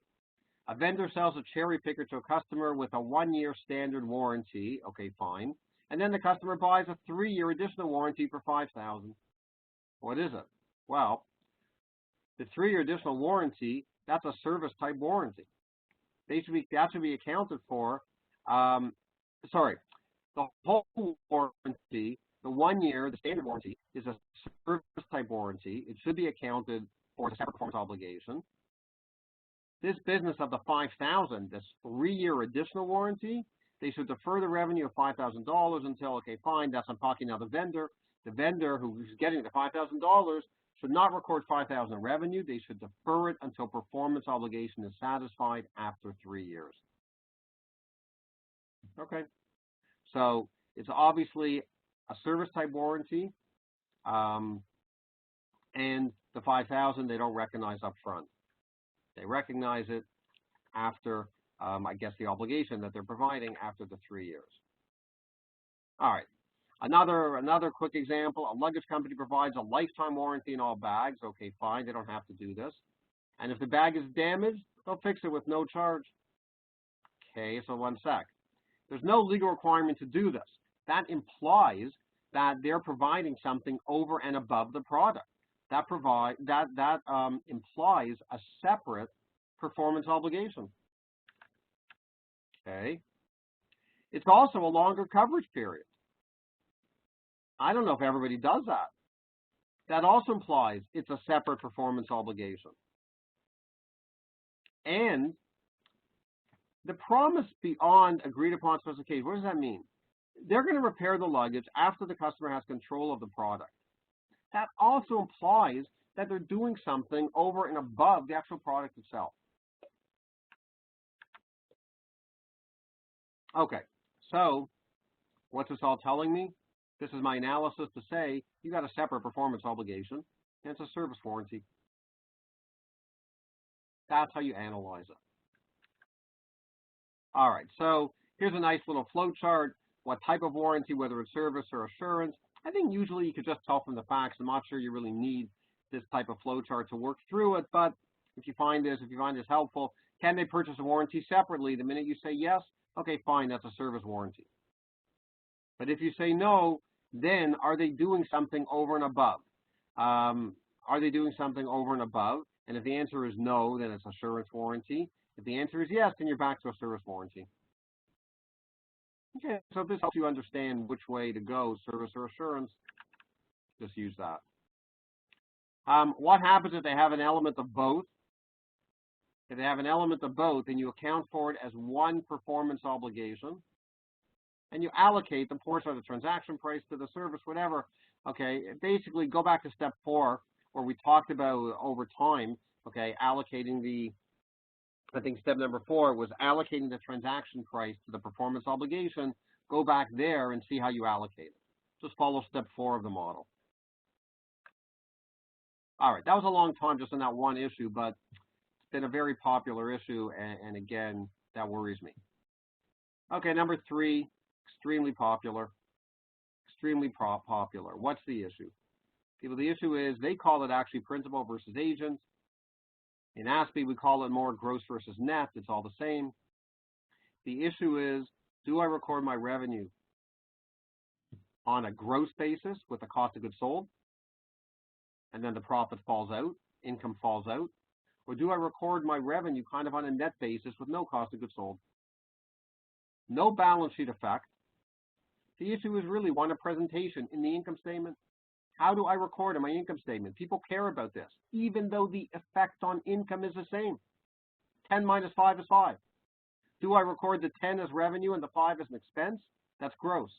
a vendor sells a cherry picker to a customer with a 1-year standard warranty. Okay, fine. And then the customer buys a 3-year additional warranty for $5,000. What is it? Well, the 3-year additional warranty, that's a service type warranty. Basically, that should be accounted for sorry, the whole warranty, the 1 year, the standard warranty, is a service type warranty. It should be accounted for as a separate performance obligation. This business of the $5,000, this 3-year additional warranty, they should defer the revenue of $5,000 until, okay, fine, that's I'm talking now the vendor. The vendor who's getting the $5,000 should not record $5,000 revenue. They should defer it until performance obligation is satisfied after 3 years. Okay, so it's obviously a service type warranty, and the $5,000 they don't recognize up front. They recognize it after, I guess, the obligation that they're providing after the 3 years. All right. Another quick example, a luggage company provides a lifetime warranty in all bags. Okay, fine, they don't have to do this. And if the bag is damaged, they'll fix it with no charge. Okay, so one sec. There's no legal requirement to do this. That implies that they're providing something over and above the product. That implies a separate performance obligation. Okay. It's also a longer coverage period. I don't know if everybody does that. That also implies it's a separate performance obligation. And the promise beyond agreed upon specification, what does that mean? They're going to repair the luggage after the customer has control of the product. That also implies that they're doing something over and above the actual product itself. Okay, so what's this all telling me? This is my analysis to say you got a separate performance obligation, and it's a service warranty. That's how you analyze it. All right, so here's a nice little flow chart. What type of warranty, whether it's service or assurance. I think usually you could just tell from the facts. I'm not sure you really need this type of flow chart to work through it, but if you find this helpful, can they purchase a warranty separately? The minute you say yes, okay, fine, that's a service warranty. But if you say no, then are they doing something over and above? Are they doing something over and above? And if the answer is no, then it's assurance warranty. If the answer is yes, then you're back to a service warranty. Okay, so if this helps you understand which way to go, service or assurance, just use that. What happens if they have an element of both? If they have an element of both, then you account for it as one performance obligation, and you allocate the portion of the transaction price to the service, whatever. Okay, basically go back to step 4, where we talked about over time, okay, allocating the, I think step number 4 was allocating the transaction price to the performance obligation. Go back there and see how you allocate it. Just follow step 4 of the model. All right, that was a long time just on that one issue, but it's been a very popular issue, and again, that worries me. Okay, number 3, extremely popular. Extremely popular. What's the issue? People, the issue is they call it actually principal versus agent. In ASPE, we call it more gross versus net. It's all the same. The issue is, do I record my revenue on a gross basis with the cost of goods sold, and then the profit falls out, income falls out, or do I record my revenue kind of on a net basis with no cost of goods sold? No balance sheet effect. The issue is really one of presentation in the income statement. How do I record in my income statement? People care about this, even though the effect on income is the same. 10 minus 5 is 5. Do I record the 10 as revenue and the 5 as an expense? That's gross.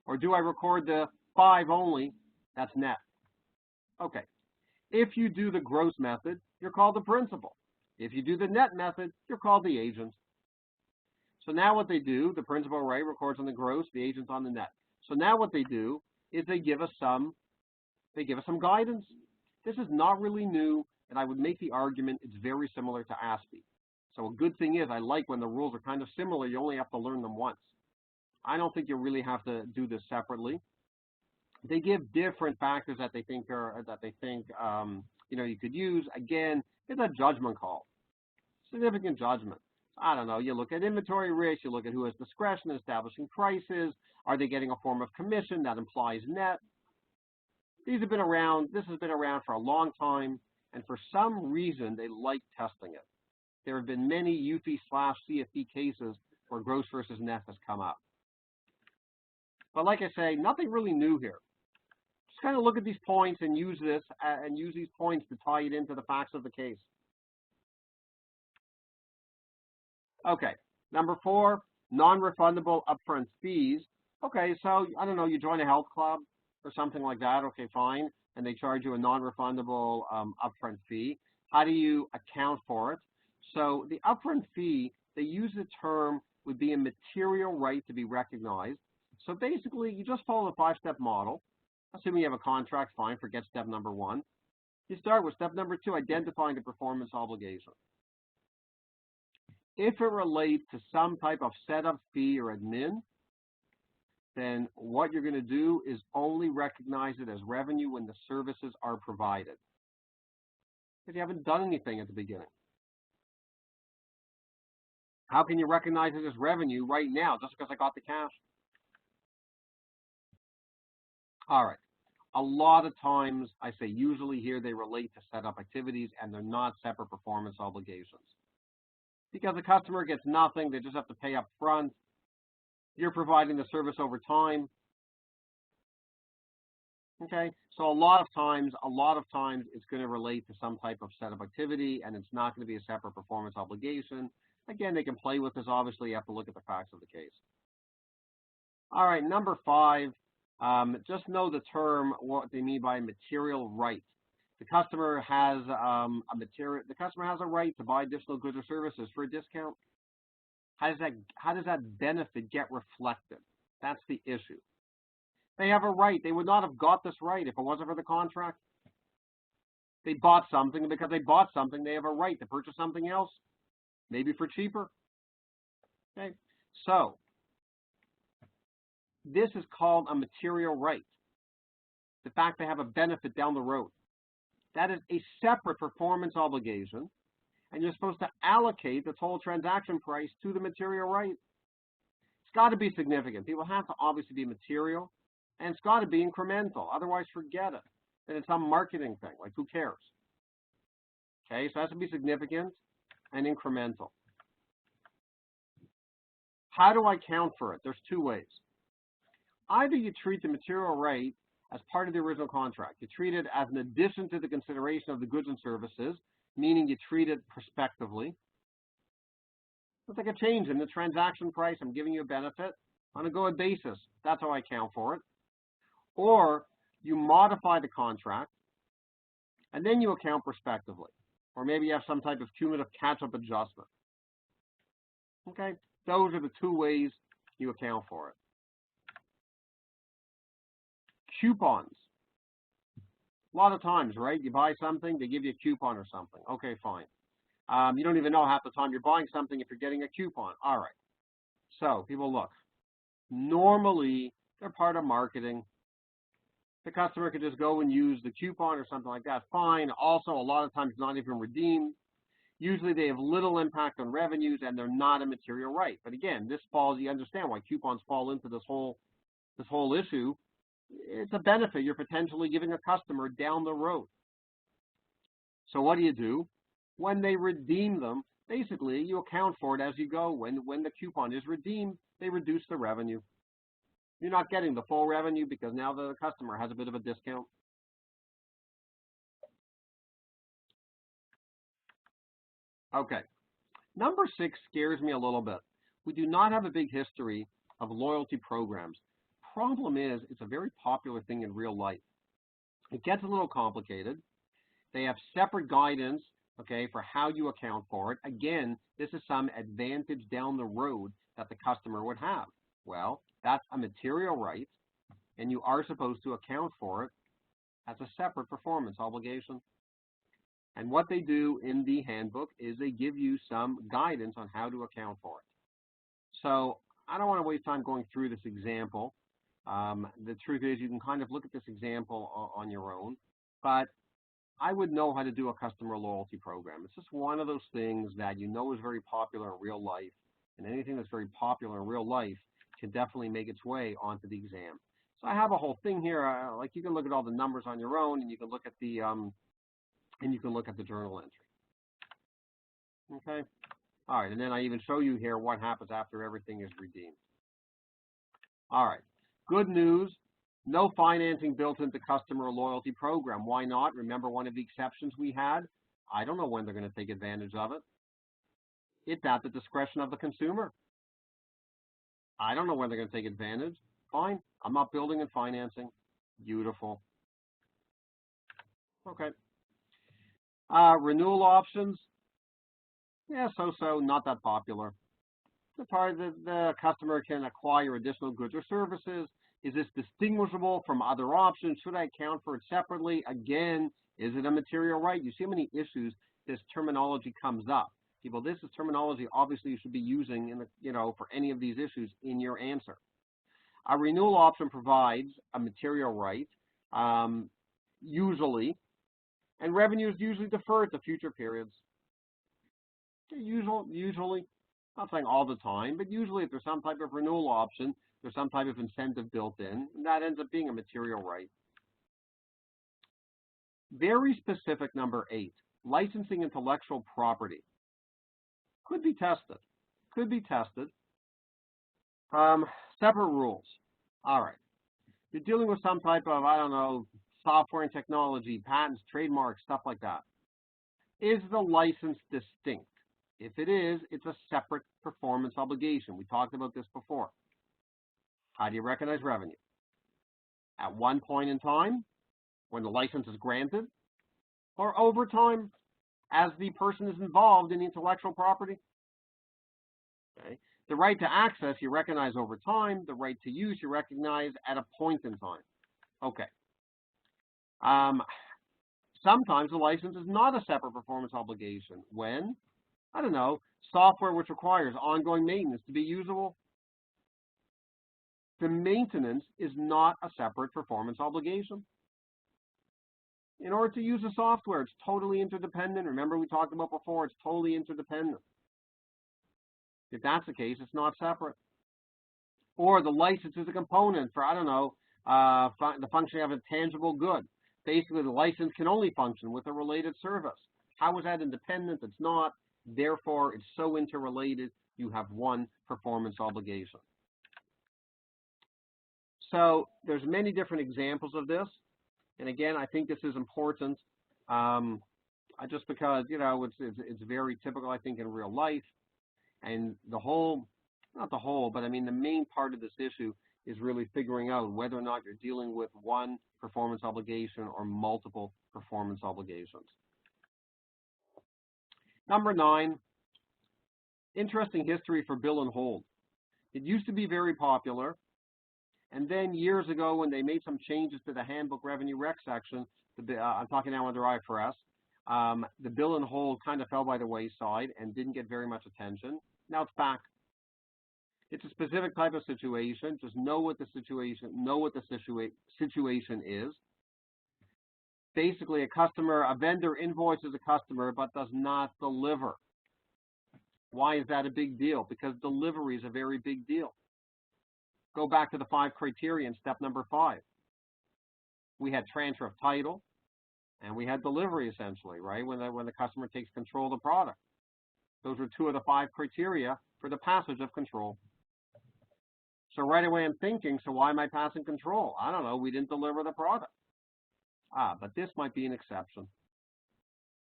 Or do I record the 5 only? That's net. Okay. If you do the gross method, you're called the principal. If you do the net method, you're called the agent. So now what they do, the principal, right, records on the gross, the agent's on the net. So now what they do is they give us some guidance. This is not really new, and I would make the argument it's very similar to ASPE. So a good thing is I like when the rules are kind of similar, you only have to learn them once. I don't think you really have to do this separately. They give different factors that they think you could use. Again, it's a judgment call, significant judgment. I don't know, you look at inventory risk, you look at who has discretion in establishing prices. Are they getting a form of commission that implies net? These have been around, this has been around for a long time, and for some reason they like testing it. There have been many UFI/CFP cases where gross versus net has come up. But like I say, nothing really new here. Just kind of look at these points and use these points to tie it into the facts of the case. Okay, number 4, non-refundable upfront fees. Okay, so I don't know, you join a health club or something like that. Okay, fine, and they charge you a non-refundable upfront fee. How do you account for it? So the upfront fee, they use the term would be a material right to be recognized. So basically, you just follow the 5-step model. Assuming you have a contract, fine, forget step number 1. You start with step number 2, identifying the performance obligation. If it relates to some type of setup fee or admin, then what you're going to do is only recognize it as revenue when the services are provided, because you haven't done anything at the beginning. How can you recognize it as revenue right now just because I got the cash? All right. A lot of times, I say usually here, they relate to setup activities and they're not separate performance obligations. Because the customer gets nothing, they just have to pay up front. You're providing the service over time. Okay, so a lot of times it's going to relate to some type of setup activity and it's not going to be a separate performance obligation. Again, they can play with this. Obviously, you have to look at the facts of the case. All right, number 5, just know the term, what they mean by material right. The customer has a right to buy additional goods or services for a discount. How does that benefit get reflected? That's the issue. They have a right. They would not have got this right if it wasn't for the contract. They bought something, and because they bought something, they have a right to purchase something else, maybe for cheaper. Okay, so this is called a material right. The fact they have a benefit down the road. That is a separate performance obligation, and you're supposed to allocate the total transaction price to the material right. It's got to be significant. People have to obviously be material, and it's got to be incremental. Otherwise, forget it. Then it's some marketing thing. Like, who cares? Okay, so it has to be significant and incremental. How do I count for it? There's 2 ways. Either you treat the material right as part of the original contract. You treat it as an addition to the consideration of the goods and services, meaning you treat it prospectively. It's like a change in the transaction price. I'm giving you a benefit on a go-ahead basis. That's how I account for it. Or you modify the contract, and then you account prospectively. Or maybe you have some type of cumulative catch-up adjustment. Okay? Those are the 2 ways you account for it. Coupons. A lot of times, right? You buy something, they give you a coupon or something. Okay, fine. You don't even know half the time you're buying something if you're getting a coupon. All right. So people look. Normally, they're part of marketing. The customer could just go and use the coupon or something like that. Fine. Also, a lot of times not even redeemed. Usually they have little impact on revenues and they're not a material right. But again, this falls, you understand why coupons fall into this whole issue. It's a benefit you're potentially giving a customer down the road. So what do? When they redeem them, basically you account for it as you go. When the coupon is redeemed, they reduce the revenue. You're not getting the full revenue because now the customer has a bit of a discount. Okay. Number 6 scares me a little bit. We do not have a big history of loyalty programs. Problem is, it's a very popular thing in real life. It gets a little complicated. They have separate guidance, okay, for how you account for it. Again, this is some advantage down the road that the customer would have. Well, that's a material right, and you are supposed to account for it as a separate performance obligation. And what they do in the handbook is they give you some guidance on how to account for it. So I don't want to waste time going through this example. The truth is you can kind of look at this example on your own, but I would know how to do a customer loyalty program. It's just one of those things that you know is very popular in real life, and anything that's very popular in real life can definitely make its way onto the exam. So I have a whole thing here. Like, you can look at all the numbers on your own, and you can look at the journal entry. Okay. All right, and then I even show you here what happens after everything is redeemed. All right, good news, no financing built into customer loyalty program. Why not? Remember one of the exceptions we had? I don't know when they're going to take advantage of it. It's at the discretion of the consumer. I don't know when they're going to take advantage. Fine, I'm not building and financing. Beautiful. Okay. Renewal options, yeah, so-so, not that popular. The part that the customer can acquire additional goods or services. Is this distinguishable from other options? Should I account for it separately? Again, is it a material right? You see how many issues this terminology comes up. People, this is terminology obviously you should be using in the, for any of these issues in your answer. A renewal option provides a material right, usually, and revenue is usually deferred to future periods. Usually, not saying all the time, but usually if there's some type of renewal option, there's some type of incentive built in, and that ends up being a material right. Very specific, number 8, licensing intellectual property. Could be tested. Could be tested. Separate rules. All right. You're dealing with some type of, I don't know, software and technology, patents, trademarks, stuff like that. Is the license distinct? If it is, it's a separate performance obligation. We talked about this before. How do you recognize revenue? At one point in time, when the license is granted, or over time, as the person is involved in the intellectual property? Okay. The right to access you recognize over time. The right to use you recognize at a point in time. Okay. Sometimes the license is not a separate performance obligation. When? I don't know, software which requires ongoing maintenance to be usable. The maintenance is not a separate performance obligation. In order to use the software, it's totally interdependent. Remember we talked about before, it's totally interdependent. If that's the case, it's not separate. Or the license is a component for, I don't know, the functioning of a tangible good. Basically, the license can only function with a related service. How is that independent? It's not. Therefore, it's so interrelated, you have one performance obligation. So there's many different examples of this. And again, I think this is important just because, it's very typical, I think, in real life. And the whole, not the whole, but I mean, the main part of this issue is really figuring out whether or not you're dealing with one performance obligation or multiple performance obligations. Number 9, interesting history for bill and hold. It used to be very popular. And then years ago, when they made some changes to the handbook revenue rec section, I'm talking now under IFRS, the bill and hold kind of fell by the wayside and didn't get very much attention. Now it's back. It's a specific type of situation. Just know what the situation is. Basically, a vendor invoices a customer but does not deliver. Why is that a big deal? Because delivery is a very big deal. Go back to the 5 criteria in step number 5. We had transfer of title, and we had delivery essentially, right? When the customer takes control of the product. Those were 2 of the 5 criteria for the passage of control. So right away I'm thinking, so why am I passing control? I don't know, we didn't deliver the product. But this might be an exception.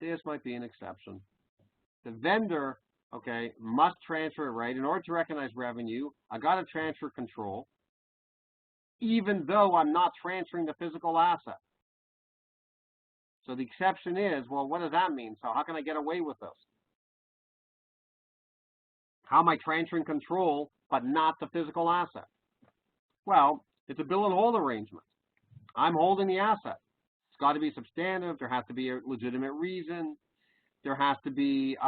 This might be an exception. The vendor, okay, must transfer it, right? In order to recognize revenue, I got to transfer control, even though I'm not transferring the physical asset. So the exception is, well, what does that mean? So how can I get away with this? How am I transferring control but not the physical asset? Well, it's a bill and hold arrangement. I'm holding the asset. It's got to be substantive. There has to be a legitimate reason. There has to be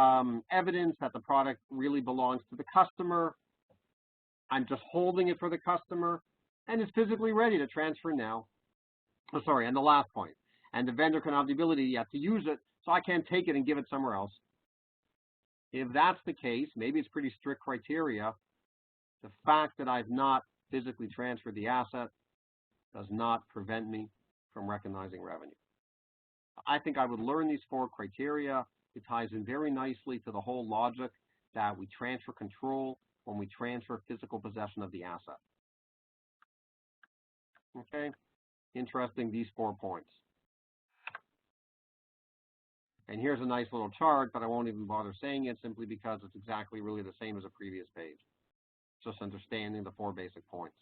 evidence that the product really belongs to the customer. I'm just holding it for the customer, and it's physically ready to transfer now. Oh, sorry, and the last point. And the vendor can have the ability yet to use it, so I can't take it and give it somewhere else. If that's the case, maybe it's pretty strict criteria. The fact that I've not physically transferred the asset does not prevent me from recognizing revenue. I think I would learn these 4 criteria. It ties in very nicely to the whole logic that we transfer control when we transfer physical possession of the asset. Okay, interesting, these 4 points. And here's a nice little chart, but I won't even bother saying it simply because it's exactly really the same as the previous page. Just understanding the 4 basic points.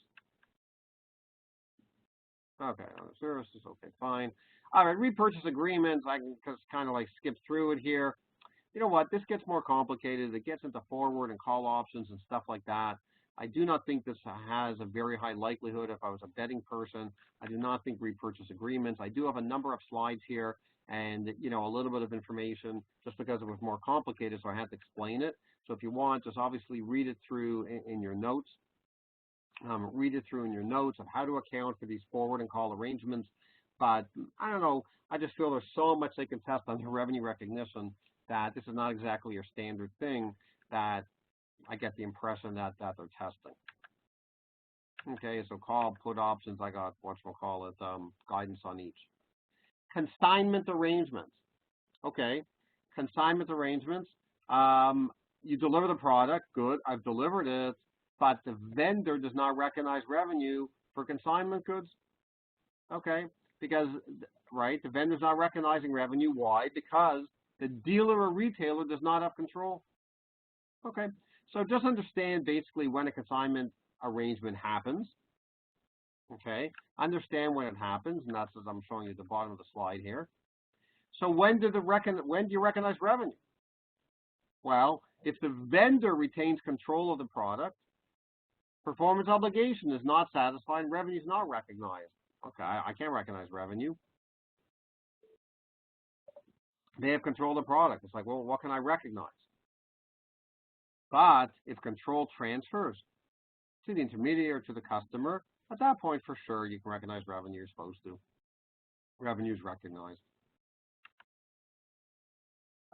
Okay, services, okay, fine. All right, repurchase agreements, I can just kind of like skip through it here. You know what, this gets more complicated. It gets into forward and call options and stuff like that. I do not think this has a very high likelihood. If I was a betting person, I do not think repurchase agreements. I do have a number of slides here and, you know, a little bit of information just because it was more complicated, so I had to explain it. So if you want, just obviously read it through in your notes. Read it through in your notes of how to account for these forward and call arrangements. But I don't know, I just feel there's so much they can test on the revenue recognition that this is not exactly your standard thing that I get the impression that they're testing. Okay, so call, put options, I got, whatchamacallit, guidance on each. Consignment arrangements. Okay, consignment arrangements. You deliver the product, good, I've delivered it, but the vendor does not recognize revenue for consignment goods. Okay, because, right, the vendor's not recognizing revenue. Why? Because the dealer or retailer does not have control. Okay, so just understand basically when a consignment arrangement happens. Okay, understand when it happens, and that's as I'm showing you at the bottom of the slide here. So when do you recognize revenue? Well, if the vendor retains control of the product, performance obligation is not satisfied, revenue is not recognized. Okay, I can't recognize revenue. They have control of the product. It's like, well, what can I recognize? But if control transfers to the intermediary or to the customer, at that point, for sure, you can recognize revenue. You're supposed to. Revenue is recognized.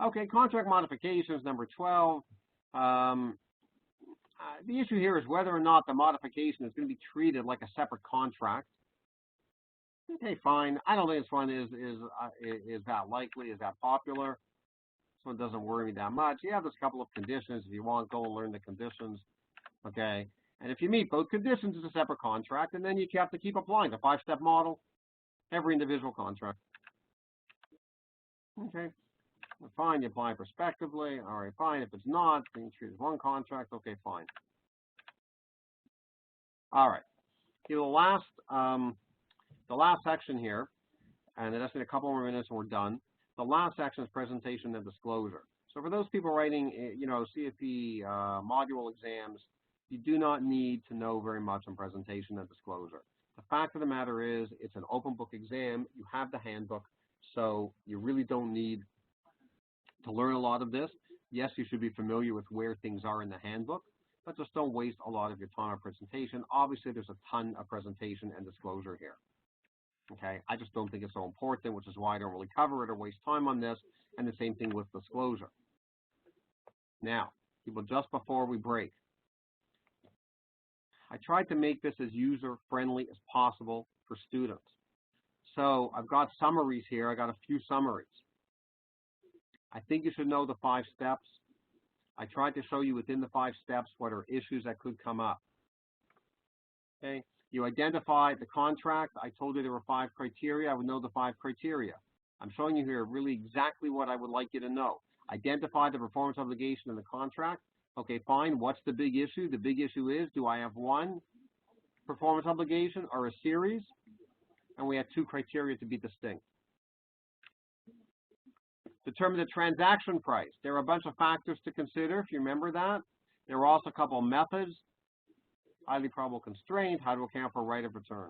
Okay, contract modifications, number 12. The issue here is whether or not the modification is going to be treated like a separate contract. Okay, fine. I don't think this one is that likely, is that popular. This one doesn't worry me that much. You have this couple of conditions. If you want, go and learn the conditions. Okay, and if you meet both conditions, it's a separate contract, and then you have to keep applying the 5-step model, every individual contract. Okay, fine. You apply prospectively. All right, fine. If it's not, then you treat it as one contract. Okay, fine. All right. Okay, the last section here, and it has been a couple more minutes and we're done. The last section is presentation and disclosure. So for those people writing, you know, CFP module exams, you do not need to know very much on presentation and disclosure. The fact of the matter is, it's an open book exam. You have the handbook, so you really don't need to learn a lot of this. Yes, you should be familiar with where things are in the handbook, but just don't waste a lot of your time on presentation. Obviously, there's a ton of presentation and disclosure here. Okay, I just don't think it's so important, which is why I don't really cover it or waste time on this, and the same thing with disclosure. Now, people, just before we break, I tried to make this as user-friendly as possible for students. So I've got summaries here. I got a few summaries. I think you should know the 5 steps. I tried to show you within the 5 steps what are issues that could come up. Okay. You identify the contract. I told you there were 5 criteria. I would know the 5 criteria. I'm showing you here really exactly what I would like you to know. Identify the performance obligation in the contract. Okay, fine. What's the big issue? The big issue is, do I have one performance obligation or a series? And we have 2 criteria to be distinct. Determine the transaction price. There are a bunch of factors to consider, if you remember that. There are also a couple of methods. Highly probable constraint, how to account for right of return.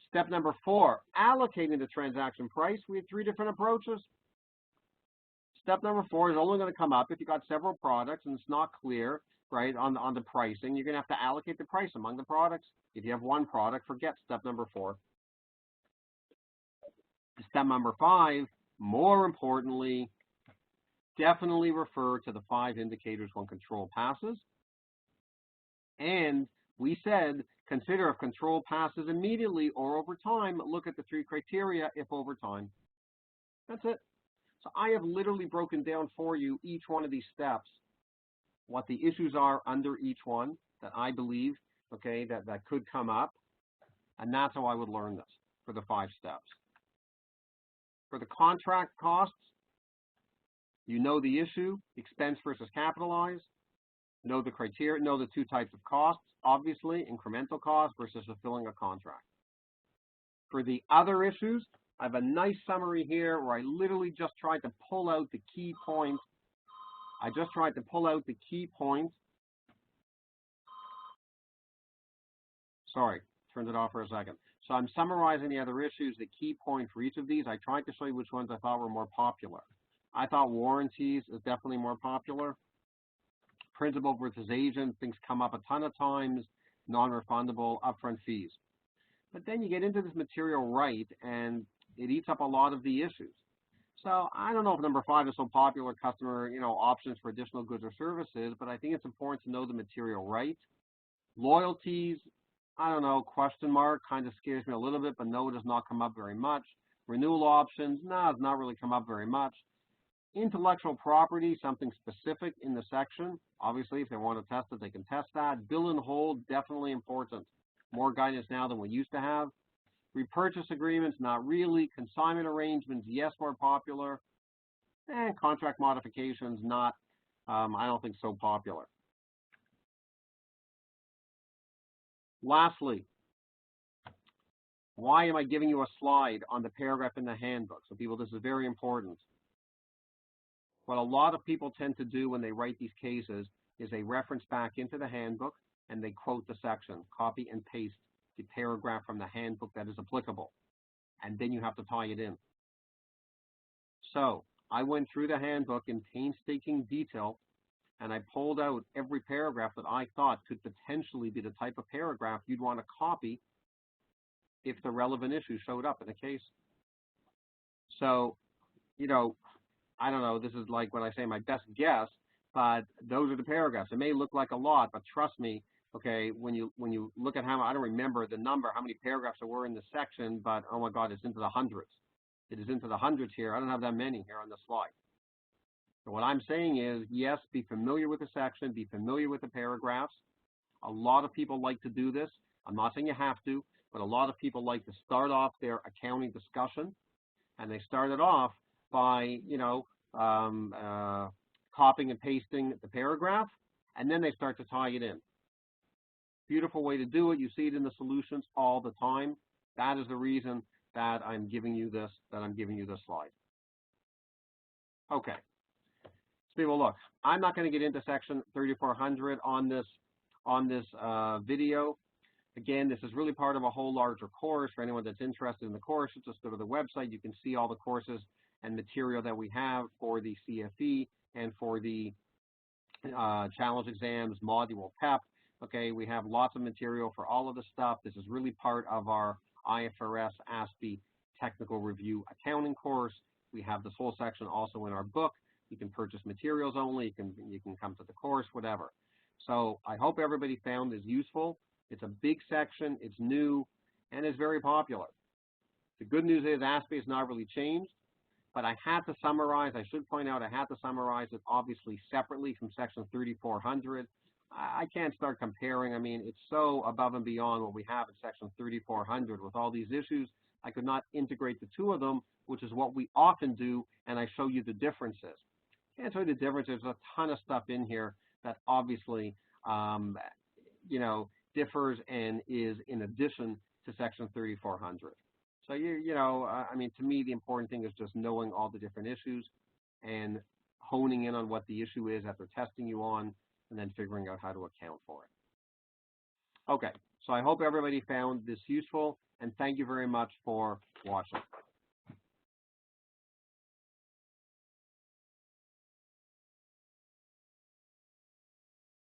Step number 4, allocating the transaction price. We have 3 different approaches. Step number 4 is only going to come up if you've got several products and it's not clear, right, on the pricing. You're going to have to allocate the price among the products. If you have one product, forget step number 4. Step number 5, more importantly, definitely refer to the 5 indicators when control passes. And we said, consider if control passes immediately or over time, look at the 3 criteria if over time. That's it. So I have literally broken down for you each one of these steps, what the issues are under each one that I believe, okay, that could come up. And that's how I would learn this for the 5 steps. For the contract costs, you know the issue, expense versus capitalized. Know the criteria, know the 2 types of costs, obviously, incremental cost versus fulfilling a contract. For the other issues, I have a nice summary here where I literally just tried to pull out the key points. I just tried to pull out the key points. Sorry, turned it off for a second. So I'm summarizing the other issues, the key point for each of these. I tried to show you which ones I thought were more popular. I thought warranties is definitely more popular. Principal versus agent, things come up a ton of times, non-refundable, upfront fees. But then you get into this material right, and it eats up a lot of the issues. So I don't know if number 5 is so popular, customer, options for additional goods or services, but I think it's important to know the material right. Loyalties, I don't know, question mark, kind of scares me a little bit, but no, it does not come up very much. Renewal options, no, it's not really come up very much. Intellectual property, something specific in the section. Obviously, if they want to test it, they can test that. Bill and hold, definitely important. More guidance now than we used to have. Repurchase agreements, not really. Consignment arrangements, yes, more popular. And contract modifications, not, I don't think so popular. Lastly, why am I giving you a slide on the paragraph in the handbook? So people, this is very important. What a lot of people tend to do when they write these cases is they reference back into the handbook and they quote the section, copy and paste the paragraph from the handbook that is applicable. And then you have to tie it in. So I went through the handbook in painstaking detail and I pulled out every paragraph that I thought could potentially be the type of paragraph you'd want to copy if the relevant issue showed up in a case. So, I don't know, this is like when I say my best guess, but those are the paragraphs. It may look like a lot, but trust me, okay, when you look at I don't remember the number, how many paragraphs there were in the section, but oh my God, it's into the hundreds. It is into the hundreds here. I don't have that many here on the slide. So what I'm saying is, yes, be familiar with the section, be familiar with the paragraphs. A lot of people like to do this. I'm not saying you have to, but a lot of people like to start off their accounting discussion, and they start it off by, copying and pasting the paragraph, and then they start to tie it in. Beautiful way to do it. You see it in the solutions all the time. That is the reason that I'm giving you this slide. Okay. So people, look, I'm not going to get into section 3400 on this video. Again, this is really part of a whole larger course. For anyone that's interested in the course, just go to the website. You can see all the courses and material that we have for the CFE and for the challenge exams, module PEP. Okay, we have lots of material for all of this stuff. This is really part of our IFRS ASPE technical review accounting course. We have this whole section also in our book. You can purchase materials only. You can come to the course, whatever. So I hope everybody found this useful. It's a big section, it's new, and it's very popular. The good news is ASPE has not really changed, but I had to summarize, I should point out, I had to summarize it obviously separately from section 3400. I can't start comparing. I mean, it's so above and beyond what we have in section 3400 with all these issues. I could not integrate the two of them, which is what we often do, and I show you the differences. Can't show you the differences. There's a ton of stuff in here that obviously, differs and is in addition to section 3400. So, I mean, to me, the important thing is just knowing all the different issues and honing in on what the issue is that they're testing you on and then figuring out how to account for it. Okay, so I hope everybody found this useful, and thank you very much for watching.